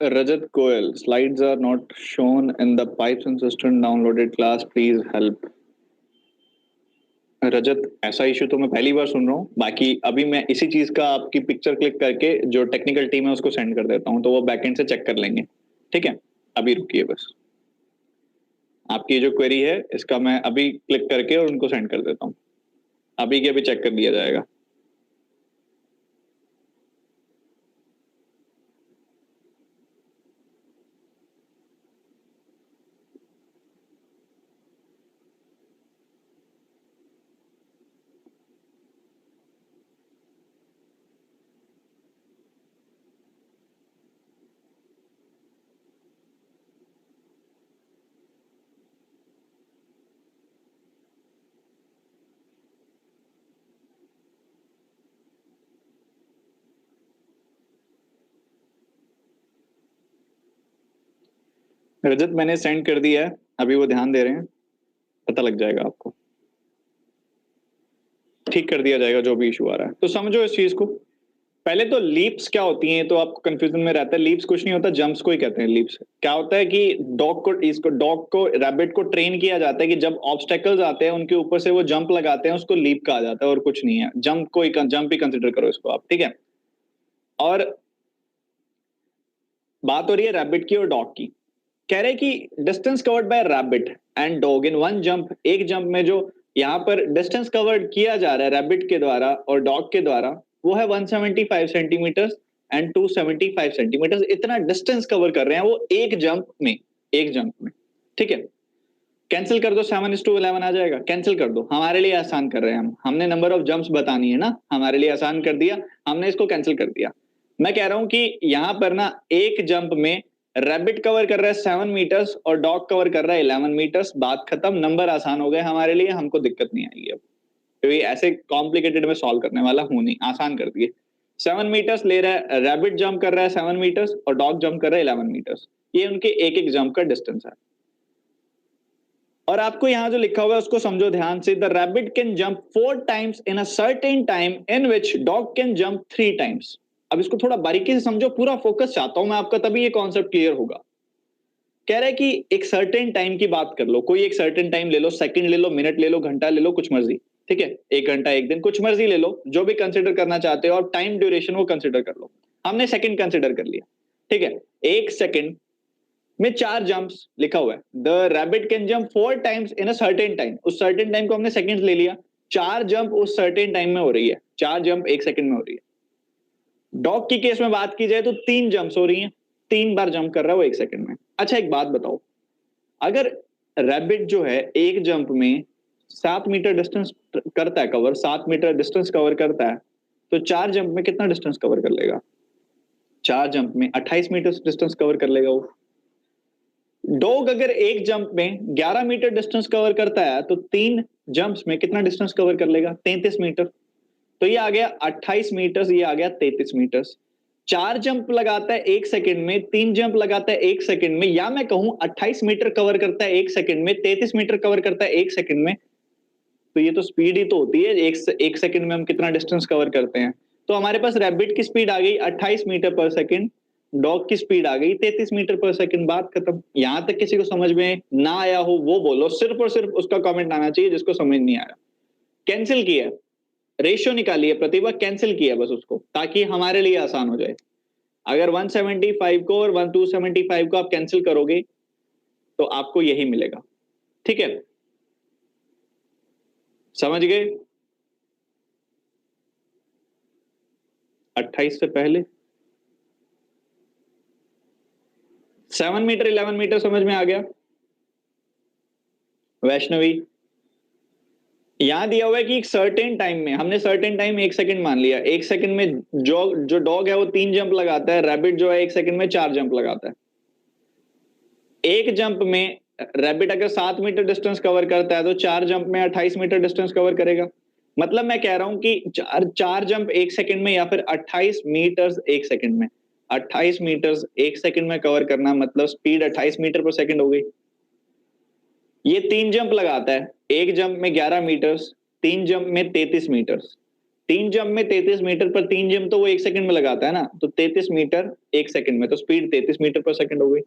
Rajat Goel, slides are not shown in the pipes and system downloaded class, please help. रजत, ऐसा issue तो मैं पहली बार सुन रहा हूँ। बाकी अभी मैं इसी चीज का आपकी पिक्चर क्लिक करके जो टेक्निकल टीम है उसको सेंड कर देता हूँ, तो वो बैकएंड से चेक कर लेंगे। ठीक है, अभी रुकिए बस। आपकी जो क्वेरी है इसका मैं अभी क्लिक करके और उनको सेंड कर देता हूँ। अभी के अभी चेक कर लिया जाएगा। रजत मैंने सेंड कर दिया है, अभी वो ध्यान दे रहे हैं, पता लग जाएगा आपको, ठीक कर दिया जाएगा जो भी इशू आ रहा है। तो समझो इस चीज को। पहले तो लीप्स क्या होती हैं, तो आपको कंफ्यूजन में रहता है। लीप्स कुछ नहीं होता, जंप्स को ही कहते हैं लीप्स। क्या होता है कि डॉग को रैबिट को ट्रेन किया जाता है कि जब ऑब्स्टेकल्स आते हैं उनके ऊपर से वो जंप लगाते हैं, उसको लीप कहा जाता है और कुछ नहीं है। जंप ही कंसिडर करो इसको आप, ठीक है। और बात हो रही है रैबिट की और डॉग की। कह रहे कि distance covered by rabbit and dog in one jump, एक जंप में जो यहाँ पर डिस्टेंस कवर्ड किया जा रहा है रैबिट के द्वारा और डॉग के द्वारा, वो है 175 सेंटीमीटर एंड 275 सेंटीमीटर। इतना डिस्टेंस कवर कर रहे हैं वो एक जंप में, एक जंप में, ठीक है। कैंसिल कर दो, 7:11 आ जाएगा। कैंसिल कर दो, हमारे लिए आसान कर रहे हैं हम, हमने नंबर ऑफ जंप्स बतानी है ना, हमारे लिए आसान कर दिया, हमने इसको कैंसिल कर दिया। मैं कह रहा हूं कि यहां पर ना एक जंप में रैबिट कवर कर रहा है 7 मीटर्स और डॉग कवर कर रहा है 11 मीटर्स। बात खत्म, नंबर आसान हो गए हमारे लिए, हमको दिक्कत नहीं आएगी अब, क्योंकि ऐसे कॉम्प्लिकेटेड में सॉल्व करने वाला हूं नहीं, आसान कर दिए। 7 मीटर्स ले रहा है रैबिट, जंप कर रहा है 7 मीटर्स और डॉग जंप कर रहा है 11 मीटर्स। ये उनके एक एक जंप का डिस्टेंस है। और आपको यहां जो लिखा हुआ है उसको समझो ध्यान से। The rabbit can jump 4 times in a certain time in which dog can jump 3 times. अब इसको थोड़ा बारीकी से समझो, पूरा फोकस चाहता हूं मैं आपका, तभी ये कॉन्सेप्ट क्लियर होगा। कह रहा है कि एक सर्टेन टाइम की बात कर लो, कोई एक सर्टेन टाइम ले लो, सेकंड ले लो, मिनट ले लो, घंटा ले लो, कुछ मर्जी, ठीक है। 1 घंटा, 1 दिन, कुछ मर्जी ले लो, जो भी कंसिडर करना चाहते हो, और टाइम ड्यूरेशन वो कंसिडर कर लो। हमने सेकंड कंसिडर कर लिया, ठीक है। 1 सेकंड में 4 जंप्स लिखा हुआ है। The rabbit can jump 4 times in a certain time, उस सर्टेन टाइम को हमने सेकंड्स ले लिया। 4 जंप उस सर्टेन टाइम में हो रही है, 4 जंप 1 सेकंड में हो रही है। डॉग की केस में बात की जाए तो 3 जंप्स हो रही हैं, 3 बार जंप कर रहा है वो 1 सेकंड में। अच्छा एक बात बताओ, अगर रैबिट जो है एक जंप में 7 मीटर डिस्टेंस करता है कवर, 7 मीटर डिस्टेंस कवर करता है, तो 4 जंप में कितना डिस्टेंस कवर कर लेगा? 4 जंप में 28 मीटर डिस्टेंस कवर कर लेगा वो। डॉग अगर एक जंप में 11 मीटर डिस्टेंस कवर करता है, तो 3 जंप्स में कितना डिस्टेंस कवर कर लेगा? 33 मीटर। तो ये आ गया 28 मीटर, ये आ गया 33 मीटर। 4 जंप लगाता है 1 सेकंड में, 3 जंप लगाता है 1 सेकंड में, या मैं कहूं 28 मीटर कवर करता है 1 सेकंड में, 33 मीटर कवर करता है 1 सेकंड में। तो ये तो स्पीड ही तो होती है, एक सेकंड में हम कितना डिस्टेंस कवर करते हैं। तो हमारे पास रैबिट की स्पीड आ गई 28 मीटर पर सेकंड, डॉग की स्पीड आ गई 33 मीटर पर सेकंड। बात खत्म। यहां तक किसी को समझ में ना आया हो वो बोलो, सिर्फ और सिर्फ उसका कमेंट आना चाहिए जिसको समझ नहीं आया। कैंसिल किया, रेशियो निकाली है प्रतिभा, कैंसिल किया बस उसको, ताकि हमारे लिए आसान हो जाए। अगर 175 को और 275 को आप कैंसिल करोगे तो आपको यही मिलेगा, ठीक है। समझ गए? 28 से पहले 7 मीटर 11 मीटर समझ में आ गया? वैष्णवी, यहां दिया हुआ है कि एक सर्टेन टाइम में, हमने सर्टेन टाइम 1 सेकंड मान लिया। 1 सेकंड में जो डॉग है वो 3 जंप लगाता है, रैबिट जो है 1 सेकंड में 4 जंप लगाता है। एक जंप में रैबिट अगर 7 मीटर डिस्टेंस कवर करता है तो 4 जंप में 28 मीटर डिस्टेंस कवर करेगा। मतलब मैं कह रहा हूं कि 4 जंप 1 सेकंड में या फिर 28 मीटर 1 सेकंड में, 28 मीटर 1 सेकंड में कवर करना, मतलब स्पीड 28 मीटर पर सेकंड हो गई। ये 3 जंप लगाता है, एक जंप में 11 मीटर्स, 3 जंप में 33 मीटर्स। 3 जंप में 33 मीटर पर 3 जंप तो वो 1 सेकंड में लगाता है ना, तो 33 मीटर 1 सेकंड में, तो स्पीड 33 मीटर पर सेकंड हो गई।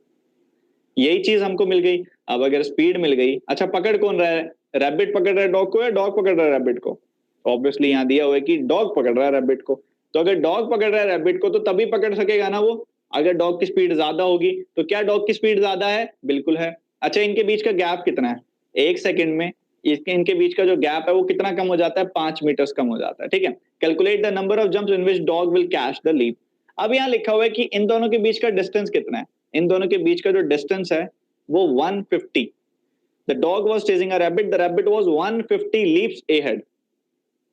यही चीज हमको मिल गई। अब अगर स्पीड मिल गई, अच्छा पकड़ कौन रहा है? रैबिट पकड़ रहा है डॉग को या डॉग पकड़ रहा है रैबिट को? ऑब्वियसली यहां दिया हुआ है कि डॉग पकड़ रहा है रैबिट को। तो अगर डॉग पकड़ रहा है रैबिट को तो तभी पकड़ सकेगा ना वो, अगर डॉग की स्पीड ज्यादा होगी। तो क्या डॉग की स्पीड ज्यादा है? बिल्कुल है। अच्छा इनके बीच का गैप कितना है? 1 सेकंड में इनके बीच का जो गैप है वो कितना कम हो जाता है? 5 मीटर कम हो जाता है, ठीक है। Calculate the number of jumps in which dog will catch the leap. अब यहाँ लिखा हुआ है कि इन दोनों के बीच का डिस्टेंस कितना है। इन दोनों के बीच का जो डिस्टेंस है वो 150। The dog was chasing a rabbit, the rabbit was 150 leaps ahead.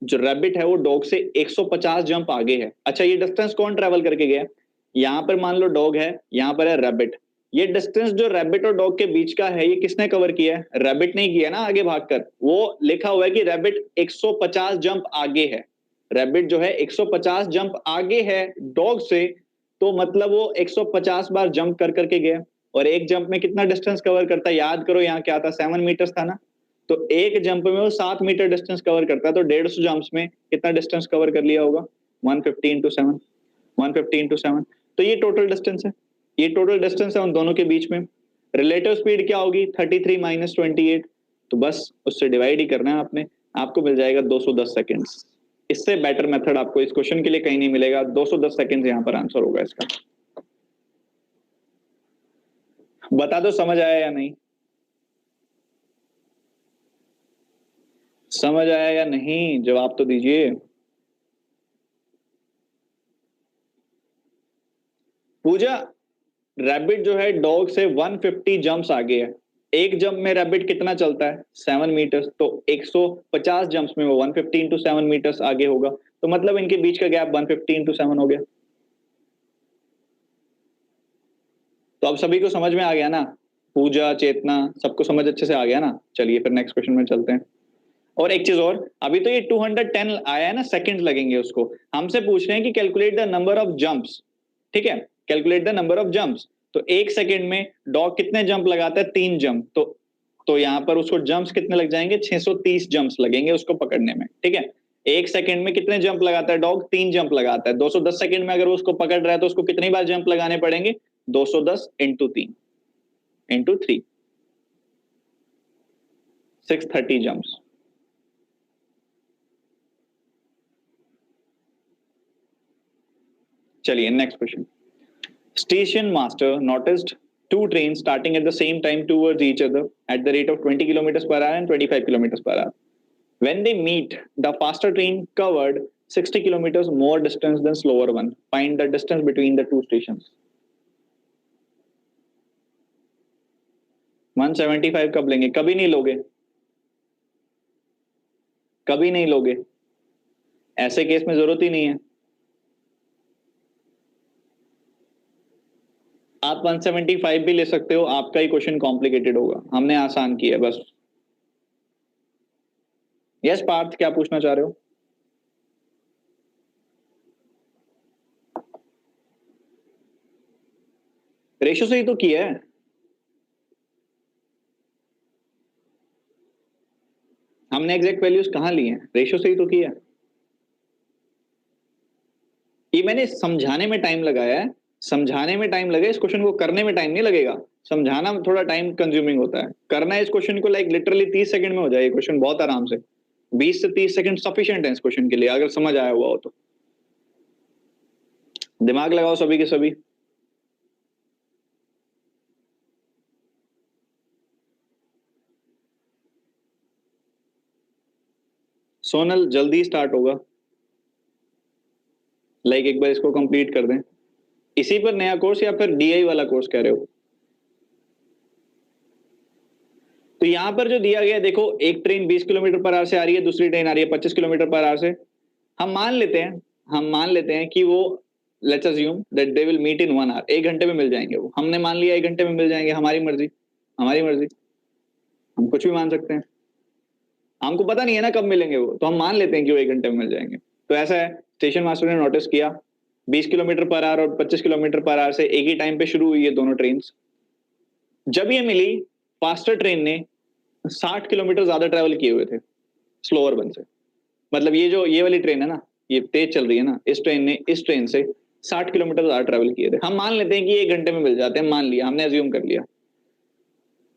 जो रैबिट है वो डॉग से 150 जंप आगे है। अच्छा ये डिस्टेंस कौन ट्रेवल करके गया? यहां पर मान लो डॉग है, यहां पर है रैबिट। ये डिस्टेंस जो रैबिट और डॉग के बीच का है, ये किसने कवर किया है? रैबिट ने किया ना, आगे भागकर। वो लिखा हुआ है कि रैबिट 150 जंप आगे है। रैबिट जो है 150 जंप आगे है डॉग से, तो मतलब वो 150 बार जंप कर करके गया। और एक जंप में कितना डिस्टेंस कवर करता है, याद करो यहाँ क्या था, 7 मीटर्स था ना, तो एक जंप में वो 7 मीटर डिस्टेंस कवर करता है, तो 150 जंप्स में कितना डिस्टेंस कवर कर लिया होगा, 150 इंटू 7, 150 इंटू 7, तो ये टोटल डिस्टेंस है, ये टोटल डिस्टेंस है उन दोनों के बीच में। रिलेटिव स्पीड क्या होगी, 33 माइनस 28, तो बस उससे डिवाइड ही करना है आपने, आपको मिल जाएगा 210 सेकेंड्स। इससे बेटर मेथड आपको इस क्वेश्चन के लिए कहीं नहीं मिलेगा, 210 सेकेंड्स यहाँ पर आंसर होगा इसका। बता दो समझ आया या नहीं, समझ आया या नहीं, जवाब तो दीजिए। पूजा, रैबिट जो है डॉग से 150 जंप्स आगे है, एक जंप में रैबिट कितना चलता है, 7 मीटर्स, तो 150 जंप्स में वो 150 इंटू 7 मीटर्स आगे होगा, तो मतलब इनके बीच का गैप 150 इंटू 7 हो गया। तो अब सभी को समझ में आ गया ना, पूजा चेतना सबको समझ अच्छे से आ गया ना। चलिए फिर नेक्स्ट क्वेश्चन में चलते हैं। और एक चीज और, अभी तो ये 210 आया है ना, सेकंड लगेंगे उसको, हमसे पूछ रहे हैं कि calculate the number of jumps, ठीक है, calculate the number of jumps, तो एक सेकंड में डॉग कितने जंप लगाता है, 3 जंप, तो यहाँ पर उसको जंप्स कितने लग जाएंगे, 630 जंप्स लगेंगे उसको पकड़ने में, ठीक है। एक सेकंड में कितने जंप लगाता है डॉग, 3 जंप लगाता है, 210 सेकंड में अगर वो उसको पकड़ रहा है तो उसको कितनी बार जंप लगाने पड़ेंगे, 210 इंटू 3 इंटू 3, 630 जंप्स। चलिए next question. Station master noticed two trains starting at the same time towards each other at the rate of 20 kilometers per hour and 25 kilometers per hour. When they meet, the faster train covered 60 kilometers more distance than slower one. Find the distance between the two stations. 175 कब लेंगे, कभी नहीं लोगे, कभी नहीं लोगे, ऐसे case में जरूरत ही नहीं है। आप 175 भी ले सकते हो, आपका ही क्वेश्चन कॉम्प्लिकेटेड होगा, हमने आसान किया है बस। यस पार्थ, क्या पूछना चाह रहे हो? रेशो से ही तो किया है, हमने एग्जैक्ट वैल्यूज कहां लिए हैं, रेशो से ही तो किया है। ये मैंने समझाने में टाइम लगाया है, समझाने में टाइम लगे, इस क्वेश्चन को करने में टाइम नहीं लगेगा, समझाना में थोड़ा टाइम कंज्यूमिंग होता है, करना है इस क्वेश्चन को लाइक लिटरली 30 सेकंड में हो जाए क्वेश्चन बहुत आराम से, 20 से 30 सेकंड सफिशिएंट है इस क्वेश्चन के लिए, अगर समझ आया हुआ हो तो। दिमाग लगाओ सभी के सभी। सोनल जल्दी स्टार्ट होगा, लाइक एक बार इसको कंप्लीट कर दें। इसी पर नया कोर्स या फिर डीआई वाला कोर्स कह रहे हो? तो यहां पर जो दिया गया देखो, एक ट्रेन 20 किलोमीटर पर आवर से आ रही है, दूसरी ट्रेन आ रही है 25 किलोमीटर पर आवर से। हम मान लेते हैं कि वो let's assume that they will meet in 1 hour, 1 घंटे में मिल जाएंगे वो, हमने मान लिया 1 घंटे में मिल जाएंगे, हमारी मर्जी, हमारी मर्जी, हम कुछ भी मान सकते हैं, हमको पता नहीं है ना कब मिलेंगे वो, तो हम मान लेते हैं कि वो 1 घंटे में मिल जाएंगे। तो ऐसा है, स्टेशन मास्टर ने नोटिस किया 20 किलोमीटर पर आवर और 25 किलोमीटर पर आवर से एक ही टाइम पे शुरू हुई है दोनों ट्रेन। जब ये मिली, फास्टर ट्रेन ने 60 किलोमीटर ज्यादा ट्रेवल किए हुए थे स्लोअर वन से, मतलब ये वाली ट्रेन है ना, ये तेज चल रही है ना, इस ट्रेन से 60 किलोमीटर ज्यादा ट्रेवल किए थे। हम मान लेते हैं कि 1 घंटे में मिल जाते हैं, मान लिया, हमने अज्यूम कर लिया।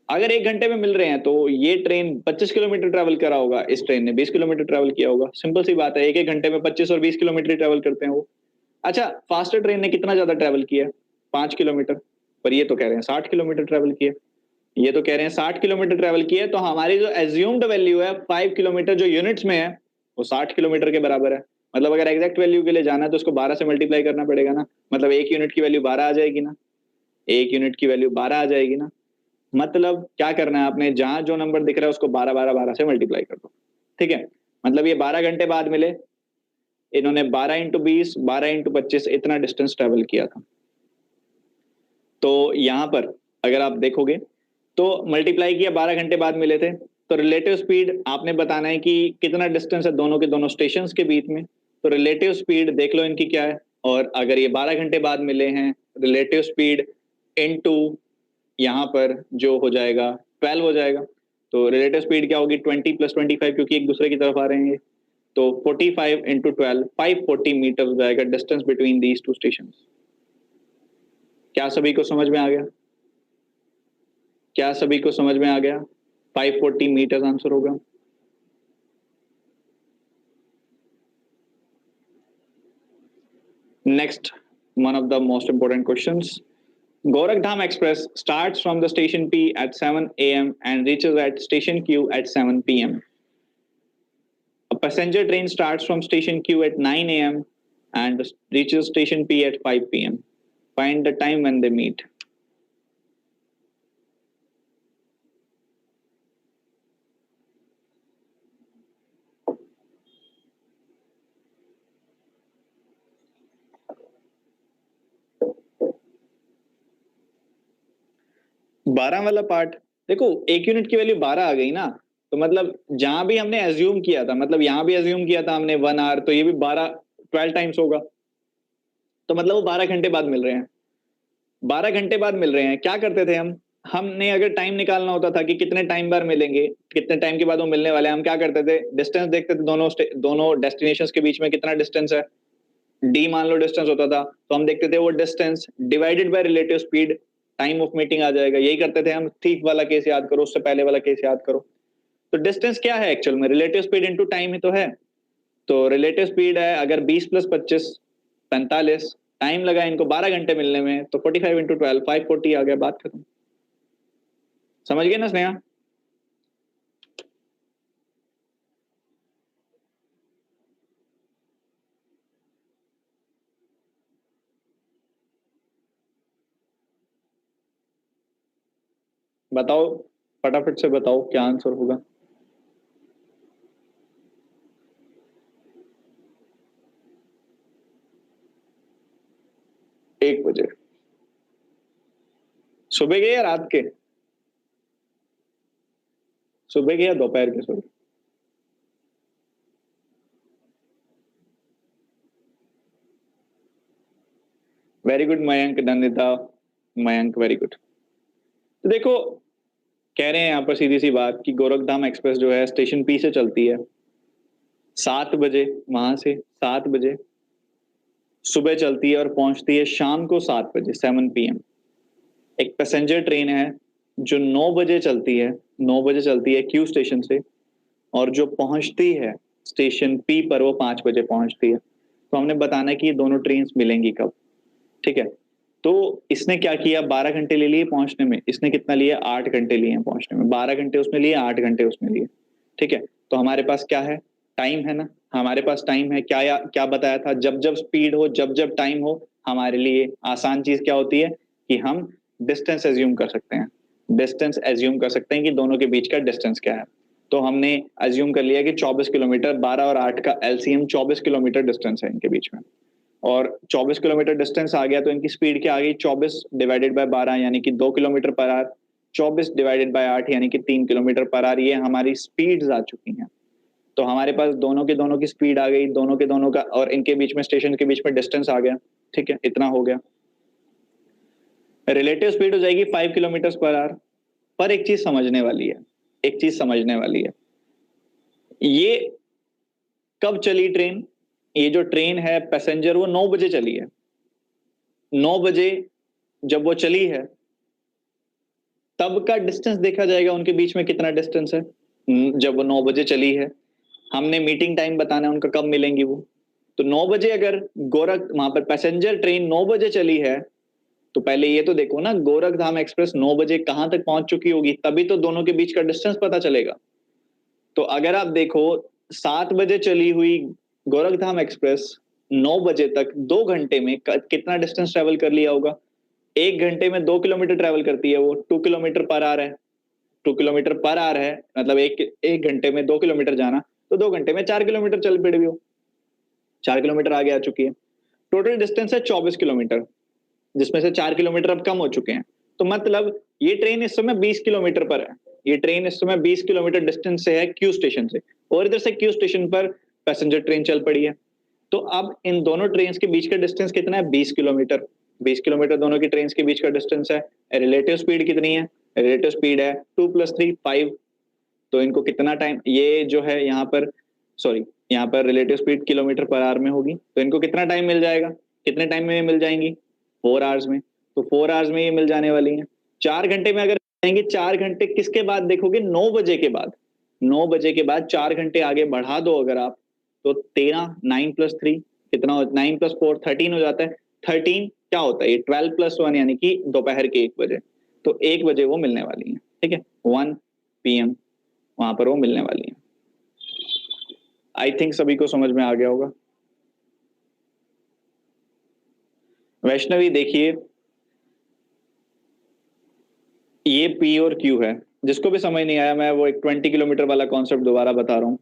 अगर 1 घंटे में मिल रहे हैं तो ये ट्रेन 25 किलोमीटर ट्रेवल करा होगा, इस ट्रेन ने 20 किलोमीटर ट्रेवल किया होगा, सिंपल सी बात है, एक घंटे में 25 और 20 किलोमीटर ट्रेवल करते हैं वो। अच्छा, फास्टर ट्रेन ने कितना ज्यादा ट्रेवल किया, 5 किलोमीटर, पर ये तो कह रहे हैं 60 किलोमीटर ट्रेवल किया, ये तो कह रहे हैं 60 किलोमीटर ट्रेवल किया, तो हमारी जो एज्यूम्ड वैल्यू है 5 किलोमीटर जो यूनिट्स में है वो 60 किलोमीटर के बराबर है। मतलब अगर एग्जैक्ट वैल्यू के लिए जाना है तो उसको 12 से मल्टीप्लाई करना पड़ेगा ना, मतलब 1 यूनिट की वैल्यू 12 आ जाएगी ना, 1 यूनिट की वैल्यू 12 आ जाएगी ना। मतलब क्या करना है आपने, जहां जो नंबर दिख रहा है उसको 12 12 12 से मल्टीप्लाई कर दो, ठीक है। मतलब ये 12 घंटे बाद मिले, इन्होंने 12 इंटू 20 12 इंटू 25 इतना डिस्टेंस ट्रेवल किया था। तो यहां पर अगर आप देखोगे तो मल्टीप्लाई किया, 12 घंटे बाद मिले थे, तो रिलेटिव स्पीड आपने बताना है कि कितना डिस्टेंस है दोनों के दोनों स्टेशन के बीच में, तो रिलेटिव स्पीड देख लो इनकी क्या है, और अगर ये 12 घंटे बाद मिले हैं, रिलेटिव स्पीड इनटू यहाँ पर जो हो जाएगा 12 हो जाएगा। तो रिलेटिव स्पीड क्या होगी 20 + 25 क्योंकि एक दूसरे की तरफ आ रहे हैं ये। तो 45 × 12 540 मीटर हो जाएगा distance between these two station. क्या सभी को समझ में आ गया? क्या सभी को समझ में आ गया? 540 मीटर आंसर होगा। Next, one of the most important questions. Gorakhdham Express starts from the station P at 7 a.m. and reaches at station Q at 7 p.m. A passenger train starts from station Q at 9 a.m. and reaches station P at 5 p.m. Find the time when they meet. बारह वाला part देखो, एक unit की value 12 आ गई ना, तो मतलब जहां भी हमने एज्यूम किया था, मतलब यहां भी एज्यूम किया था हमने 1 आवर, तो ये भी 12 टाइम्स होगा, तो मतलब वो 12 घंटे बाद मिल रहे हैं। 12 घंटे बाद मिल रहे हैं। क्या करते थे हमने अगर टाइम निकालना होता था कि कितने टाइम बाद मिलेंगे, कितने टाइम के बाद वो मिलने वाले हैं, हम क्या करते थे, डिस्टेंस देखते थे दोनों डेस्टिनेशंस के बीच में कितना डिस्टेंस है, डी मान लो डिस्टेंस होता था, तो हम देखते थे वो distance divided by relative speed, time of meeting आ जाएगा। यही करते थे हम। थीफ वाला केस याद करो, उससे पहले वाला केस याद करो। तो डिस्टेंस क्या है एक्चुअल में, रिलेटिव स्पीड इनटू टाइम ही तो है। तो रिलेटिव स्पीड है अगर 20 + 25 45, टाइम लगा इनको 12 घंटे मिलने में, तो 45 × 12 540 आ गया, बात खत्म। समझ गए ना स्नेहा? बताओ, फटाफट से बताओ क्या आंसर होगा। एक बजे सुबह के या रात के? सुबह के या दोपहर के? Sorry, very good Mayank, Nandita, Mayank very good. तो देखो, कह रहे हैं यहाँ पर सीधी सी बात कि गोरखधाम एक्सप्रेस जो है स्टेशन पी से चलती है 7 बजे, वहां से 7 बजे सुबह चलती है और पहुंचती है शाम को 7 बजे 7 p.m. एक पैसेंजर ट्रेन है जो 9 बजे चलती है, 9 बजे चलती है क्यू स्टेशन से, और जो पहुंचती है स्टेशन पी पर वो 5 बजे पहुंचती है। तो हमने बताना है कि ये दोनों ट्रेन मिलेंगी कब। ठीक है, तो इसने क्या किया, 12 घंटे ले लिए पहुंचने में, इसने कितना लिया, 8 घंटे लिए पहुंचने में। 12 घंटे उसमें लिए, 8 घंटे उसमें लिए। ठीक है, तो हमारे पास क्या है, टाइम है ना, हमारे पास टाइम है। क्या बताया था, जब जब स्पीड हो, जब जब टाइम हो, हमारे लिए आसान चीज क्या होती है कि हम डिस्टेंस एज्यूम कर सकते हैं। डिस्टेंस एज्यूम कर सकते हैं कि दोनों के बीच का डिस्टेंस क्या है। तो हमने एज्यूम कर लिया कि 24 किलोमीटर, 12 और 8 का एलसीएम 24 किलोमीटर डिस्टेंस है इनके बीच में, और 24 किलोमीटर डिस्टेंस आ गया तो इनकी स्पीड क्या आ गई, 24 डिवाइडेड बाय 12 यानी कि 2 kilometre per our, 24 divided by 8 यानी कि 3 किलोमीटर पर आवर। ये हमारी स्पीड्स आ चुकी हैं। तो हमारे पास दोनों की स्पीड आ गई, दोनों के दोनों का, और इनके बीच में स्टेशन के बीच में डिस्टेंस आ गया। ठीक है, इतना हो गया। रिलेटिव स्पीड हो जाएगी 5 किलोमीटर पर आवर। पर एक चीज समझने वाली है, एक चीज समझने वाली है, ये कब चली ट्रेन, ये जो ट्रेन है पैसेंजर, वो 9 बजे चली है। 9 बजे जब वो चली है तब का डिस्टेंस देखा जाएगा उनके बीच में कितना डिस्टेंस है। जब वो 9 बजे चली है, हमने मीटिंग टाइम बताना है उनका, कब मिलेंगी वो। तो 9 बजे अगर वहां पर पैसेंजर ट्रेन 9 बजे चली है, तो पहले ये तो देखो ना, गोरखधाम एक्सप्रेस 9 बजे कहां तक पहुंच चुकी होगी, तभी तो दोनों के बीच का डिस्टेंस पता चलेगा। तो अगर आप देखो 7 बजे चली हुई गोरखधाम एक्सप्रेस 9 बजे तक 2 घंटे में कितना डिस्टेंस ट्रेवल कर लिया होगा। 1 घंटे में 2 किलोमीटर ट्रेवल करती है वो, 2 किलोमीटर पर आवर है। 2 किलोमीटर पर आवर है, मतलब एक घंटे में 2 किलोमीटर जाना, तो 2 घंटे में 4 किलोमीटर चल पड़ी हो, 4 किलोमीटर आगे आ चुकी है। टोटल डिस्टेंस है 24 किलोमीटर, जिसमें से 4 किलोमीटर अब कम हो चुके हैं। तो मतलब ये ट्रेन इस समय 20 किलोमीटर पर है, ये ट्रेन इस समय 20 किलोमीटर डिस्टेंस से है क्यू स्टेशन से, और इधर से क्यू स्टेशन पर पैसेंजर ट्रेन चल पड़ी है। तो अब इन दोनों ट्रेन के बीच का डिस्टेंस कितना है, 20 किलोमीटर। 20 किलोमीटर दोनों की ट्रेन के बीच का डिस्टेंस है। रिलेटिव स्पीड कितनी है? रिलेटिव स्पीड है 2 + 3 5। तो इनको कितना टाइम, ये जो है यहाँ पर, सॉरी यहाँ पर relative speed kilometre per our में होगी, तो इनको कितना टाइम मिल जाएगा? कितने टाइम में मिल जाएंगी? 4 आवर्स में। तो 4 आवर्स में ये मिल जाने वाली है। 4 घंटे में अगर जाएंगे, 4 घंटे किसके बाद देखोगे? 9 बजे के बाद। 9 बजे के बाद 4 घंटे आगे बढ़ा दो अगर आप, तो 13, 9 + 3 कितना, 9 + 4 13 हो जाता है। 13 क्या होता है? ये 12 + 1 यानी कि दोपहर के 1 बजे। तो 1 बजे वो मिलने वाली है, ठीक है, 1 PM वहां पर वो मिलने वाली है। आई थिंक सभी को समझ में आ गया होगा। वैष्णवी देखिए, ये P और Q है। जिसको भी समझ नहीं आया, मैं वो एक 20 किलोमीटर वाला कॉन्सेप्ट दोबारा बता रहा हूं।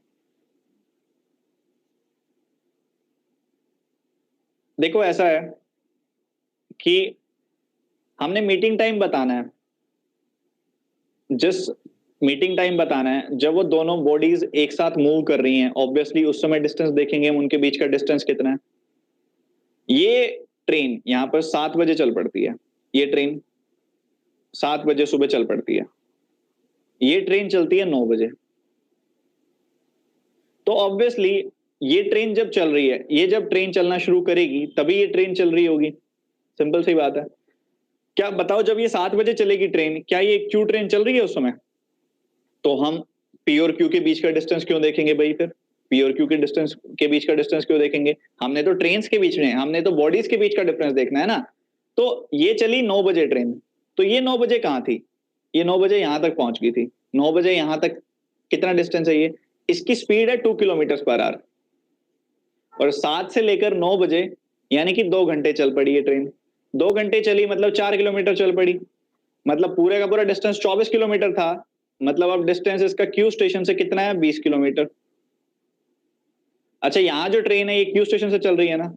देखो ऐसा है कि हमने मीटिंग टाइम बताना है। जिस मीटिंग टाइम बताना है जब वो दोनों बॉडीज एक साथ मूव कर रही हैं, ऑब्वियसली उस समय डिस्टेंस देखेंगे हम, उनके बीच का डिस्टेंस कितना है। ये ट्रेन यहां पर 7 बजे चल पड़ती है, ये ट्रेन 7 बजे सुबह चल पड़ती है, ये ट्रेन चलती है 9 बजे। तो ऑब्वियसली ये ट्रेन जब चल रही है, ये जब ट्रेन चलना शुरू करेगी तभी ये ट्रेन चल रही होगी। सिंपल सी बात है। क्या बताओ, जब ये 7 बजे चलेगी ट्रेन, क्या ये क्यू ट्रेन चल रही है उस समय? तो हम पी और क्यू के बीच का डिस्टेंस क्यों देखेंगे भाई? फिर पी और क्यू के डिस्टेंस के बीच का डिस्टेंस क्यों देखेंगे? हमने तो ट्रेन के बीच में, हमने तो बॉडीज के बीच का डिफरेंस देखना है ना। तो ये चली 9 बजे ट्रेन, तो ये 9 बजे कहां थी? ये 9 बजे यहां तक पहुंच गई थी। 9 बजे यहां तक कितना डिस्टेंस है ये? इसकी स्पीड है 2 किलोमीटर पर आवर, और 7 से लेकर 9 बजे यानी कि 2 घंटे चल पड़ी ये ट्रेन। 2 घंटे चली मतलब 4 किलोमीटर चल पड़ी, मतलब पूरे का पूरा डिस्टेंस 24 किलोमीटर था। मतलब अब डिस्टेंस इसका क्यू स्टेशन से कितना है? 20 किलोमीटर। अच्छा, यहां जो ट्रेन है ये क्यू स्टेशन से चल रही है ना,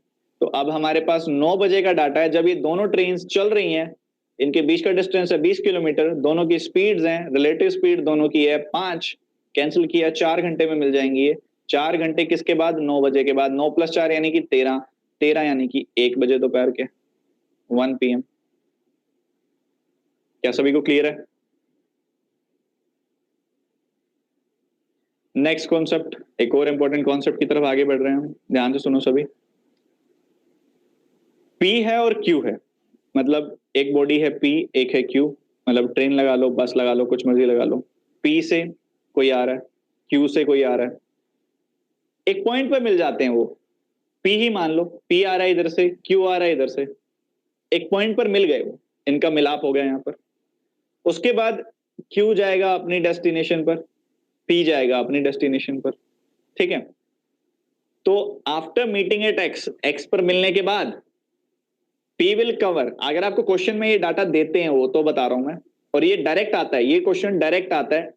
तो अब हमारे पास 9 बजे का डाटा है जब ये दोनों ट्रेन चल रही हैं, इनके बीच का डिस्टेंस है 20 किलोमीटर, दोनों की स्पीड्स हैं, रिलेटिव स्पीड दोनों की है 5, कैंसिल किया 4 घंटे में मिल जाएंगी ये। 4 घंटे किसके बाद? 9 बजे के बाद। 9 + 4 यानी कि 13, 13 यानी कि 1 बजे दोपहर के, 1 PM। क्या सभी को क्लियर है? नेक्स्ट कॉन्सेप्ट, एक और इंपॉर्टेंट कॉन्सेप्ट की तरफ आगे बढ़ रहे हैं हम, ध्यान से सुनो सभी। P है और Q है, मतलब एक बॉडी है P, एक है Q, मतलब ट्रेन लगा लो, बस लगा लो, कुछ मर्जी लगा लो। P से कोई आ रहा है, Q से कोई आ रहा है, एक पॉइंट पर मिल जाते हैं वो। P ही मान लो, P आ रहा है इधर से, Q आ रहा है इधर से, एक पॉइंट पर मिल गए वो, इनका मिलाप हो गया यहाँ पर। उसके बाद Q जाएगा अपनी डेस्टिनेशन पर, P जाएगा अपनी डेस्टिनेशन पर, ठीक है। तो after meeting at x, x पर मिलने के बाद P विल कवर, अगर आपको क्वेश्चन में ये डाटा देते हैं वो तो बता रहा हूं मैं, और ये डायरेक्ट आता है, ये क्वेश्चन डायरेक्ट आता है।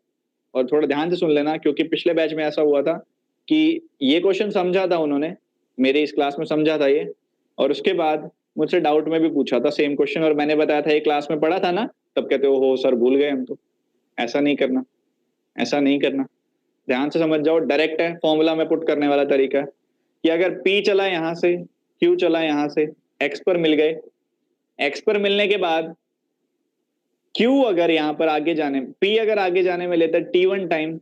और थोड़ा ध्यान से सुन लेना, क्योंकि पिछले बैच में ऐसा हुआ था कि ये क्वेश्चन समझा था उन्होंने, मेरे इस क्लास में समझा था ये, और उसके बाद मुझसे डाउट में भी पूछा था सेम क्वेश्चन, और मैंने बताया था ये क्लास में पढ़ा था ना, तब कहते हो सर भूल गए हम तो। ऐसा नहीं करना, ऐसा नहीं करना, ध्यान से समझ जाओ। डायरेक्ट है, फॉर्मूला में पुट करने वाला तरीका है कि अगर P चला यहां से, Q चला यहां से, X पर मिल गए, X पर मिलने के बाद Q अगर यहां पर आगे जाने, P अगर आगे जाने में लेता है T1 टाइम,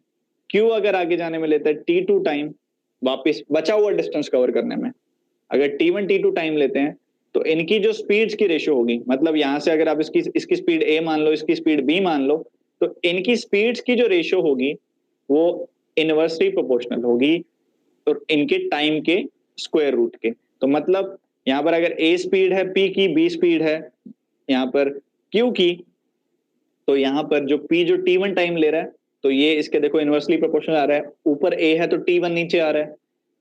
Q अगर आगे जाने में लेता है T2 टाइम, वापस बचा हुआ डिस्टेंस कवर करने में, अगर T1 T2 टाइम लेते हैं, तो इनकी जो स्पीड्स की रेशियो होगी, मतलब यहां से अगर आप इसकी स्पीड A मान लो, इसकी स्पीड B मान लो, तो इनकी स्पीड्स की जो रेशियो होगी वो इनवर्सली प्रोपोर्शनल होगी और इनके टाइम के स्क्वायर रूट के। तो मतलब यहां पर अगर A स्पीड है P की, B स्पीड है यहां पर Q की, तो यहां पर जो P जो T1 टाइम ले रहा है, तो ये इसके देखो इनवर्सली प्रोपोर्शनल आ रहा है। ऊपर A है तो T1 नीचे आ रहा है,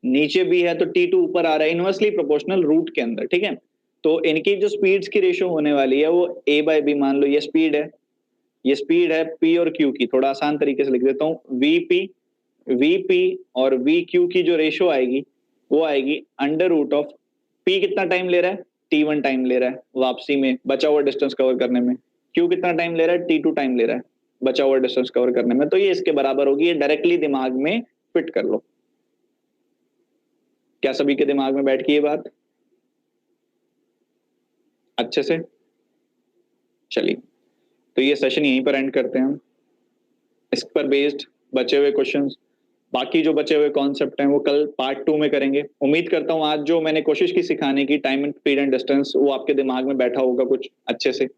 नीचे B है तो T2 ऊपर आ रहा है, इनवर्सली प्रोपोर्शनल रूट के अंदर, ठीक है। तो इनकी जो स्पीड्स की रेशियो होने वाली है वो A/B, मान लो ये स्पीड है, ये स्पीड है P और Q की। थोड़ा आसान तरीके से लिख देता हूं, VP और VQ की जो रेशियो आएगी वो आएगी अंडर रूट ऑफ P कितना टाइम ले रहा है? T1 टाइम ले रहा है वापसी में, बचा हुआ डिस्टेंस कवर करने में। Q कितना टाइम ले रहा है? T2 टाइम ले रहा है बचा हुआ डिस्टेंस कवर करने में। तो ये इसके बराबर होगी, ये डायरेक्टली दिमाग में फिट कर लो। क्या सभी के दिमाग में बैठ गई ये बात? अच्छे से। चलिए, तो ये सेशन यहीं पर एंड करते हैं हम। इस पर बेस्ड बचे हुए क्वेश्चंस, बाकी जो बचे हुए कॉन्सेप्ट हैं वो कल पार्ट 2 में करेंगे। उम्मीद करता हूँ आज जो मैंने कोशिश की सिखाने की time and speed and distance, वो आपके दिमाग में बैठा होगा, कुछ अच्छे से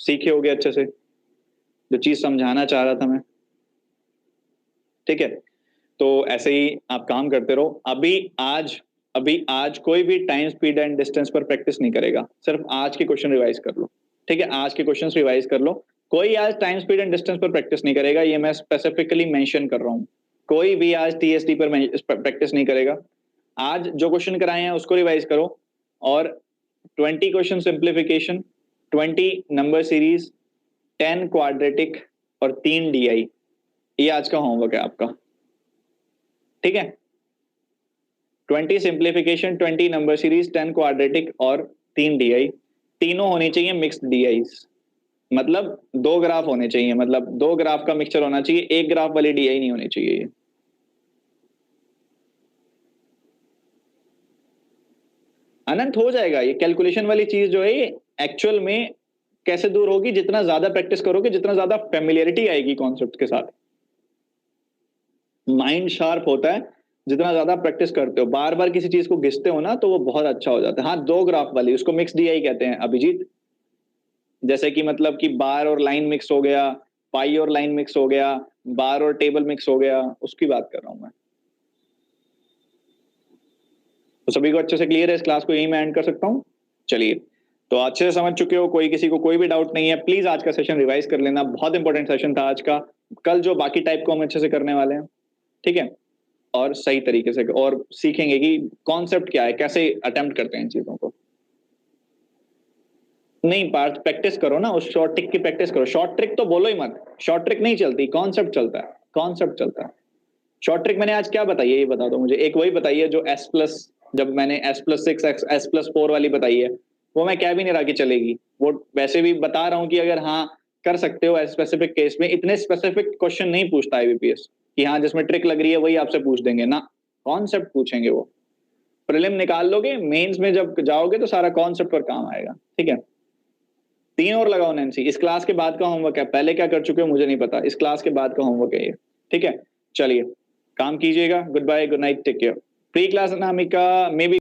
सीखे होगे अच्छे से जो चीज समझाना चाह रहा था मैं। ठीक है, तो ऐसे ही आप काम करते रहो। अभी आज कोई भी टाइम स्पीड एंड डिस्टेंस पर प्रैक्टिस नहीं करेगा, सिर्फ आज के क्वेश्चन रिवाइज कर लो। ठीक है, आज के क्वेश्चन रिवाइज कर लो। कोई आज टाइम स्पीड एंड डिस्टेंस पर प्रैक्टिस नहीं करेगा, ये मैं स्पेसिफिकली मेंशन कर रहा हूं। कोई भी आज टीएसडी पर प्रैक्टिस नहीं करेगा। आज जो क्वेश्चन कराए हैं उसको रिवाइज करो, और 20 question simplification, 20 number series, 10 quadratic और 3 डीआई, ये आज का होमवर्क है आपका। ठीक है, 20 सिंप्लीफिकेशन, 20 नंबर सीरीज, 10 क्वाड्रेटिक और 3 डीआई। तीनों होने चाहिए मिक्स्ड डीआईज, मतलब 2 ग्राफ होने चाहिए, मतलब 2 ग्राफ का मिक्सचर होना चाहिए, एक ग्राफ वाली डीआई नहीं होनी चाहिए। अनंत हो जाएगा ये कैलकुलेशन वाली चीज जो है, ये एक्चुअल में कैसे दूर होगी, जितना ज्यादा प्रैक्टिस करोगे, जितना ज्यादा फेमिलियरिटी आएगी कॉन्सेप्ट के साथ। माइंड शार्प होता है जितना ज्यादा प्रैक्टिस करते हो, बार बार किसी चीज को घिसते हो ना, तो वो बहुत अच्छा हो जाता है। हाँ, 2 ग्राफ वाली, उसको मिक्स डीआई कहते हैं अभिजीत। जैसे कि मतलब कि बार और लाइन मिक्स हो गया, पाई और लाइन मिक्स हो गया, बार और टेबल मिक्स हो गया, उसकी बात कर रहा हूं मैं। तो सभी को अच्छे से क्लियर है, इस क्लास को यही मैं एंड कर सकता हूं। चलिए, तो अच्छे से समझ चुके हो, कोई किसी को कोई भी डाउट नहीं है, प्लीज आज का सेशन रिवाइज कर लेना, बहुत इंपॉर्टेंट सेशन था आज का। कल जो बाकी टाइप को हम अच्छे से करने वाले हैं, ठीक है, और सही तरीके से, और सीखेंगे कि कॉन्सेप्ट क्या है, कैसे अटेम्प्ट करते हैं इन चीजों को। नहीं, पार्थ प्रैक्टिस करो ना, उस शॉर्ट ट्रिक की प्रैक्टिस करो। शॉर्ट ट्रिक तो बोलो ही मत, शॉर्ट ट्रिक नहीं चलती, कॉन्सेप्ट चलता है, कॉन्सेप्ट चलता है। शॉर्ट ट्रिक मैंने आज क्या बताई है ये बता दो मुझे, एक वही बताई है जो एस प्लस, जब मैंने S+6 S+4 वाली बताई है, वो मैं कह भी नहीं रहा कि चलेगी, वो वैसे भी बता रहा हूं कि अगर हाँ कर सकते हो स्पेसिफिक केस में। इतने स्पेसिफिक क्वेश्चन नहीं पूछता IBPS कि हाँ जिसमें ट्रिक लग रही है वही आपसे पूछ देंगे ना, कॉन्सेप्ट पूछेंगे वो। प्रीलिम निकाल लोगे, मेंस में जब जाओगे तो सारा कॉन्सेप्ट पर काम आएगा। ठीक है, 3 और लगाओ नैन्सी, इस क्लास के बाद का होमवर्क है, पहले क्या कर चुके हो मुझे नहीं पता, इस क्लास के बाद का होमवर्क है ये। ठीक है, चलिए काम कीजिएगा, goodbye, good night, take care. Pre class Anamika में भी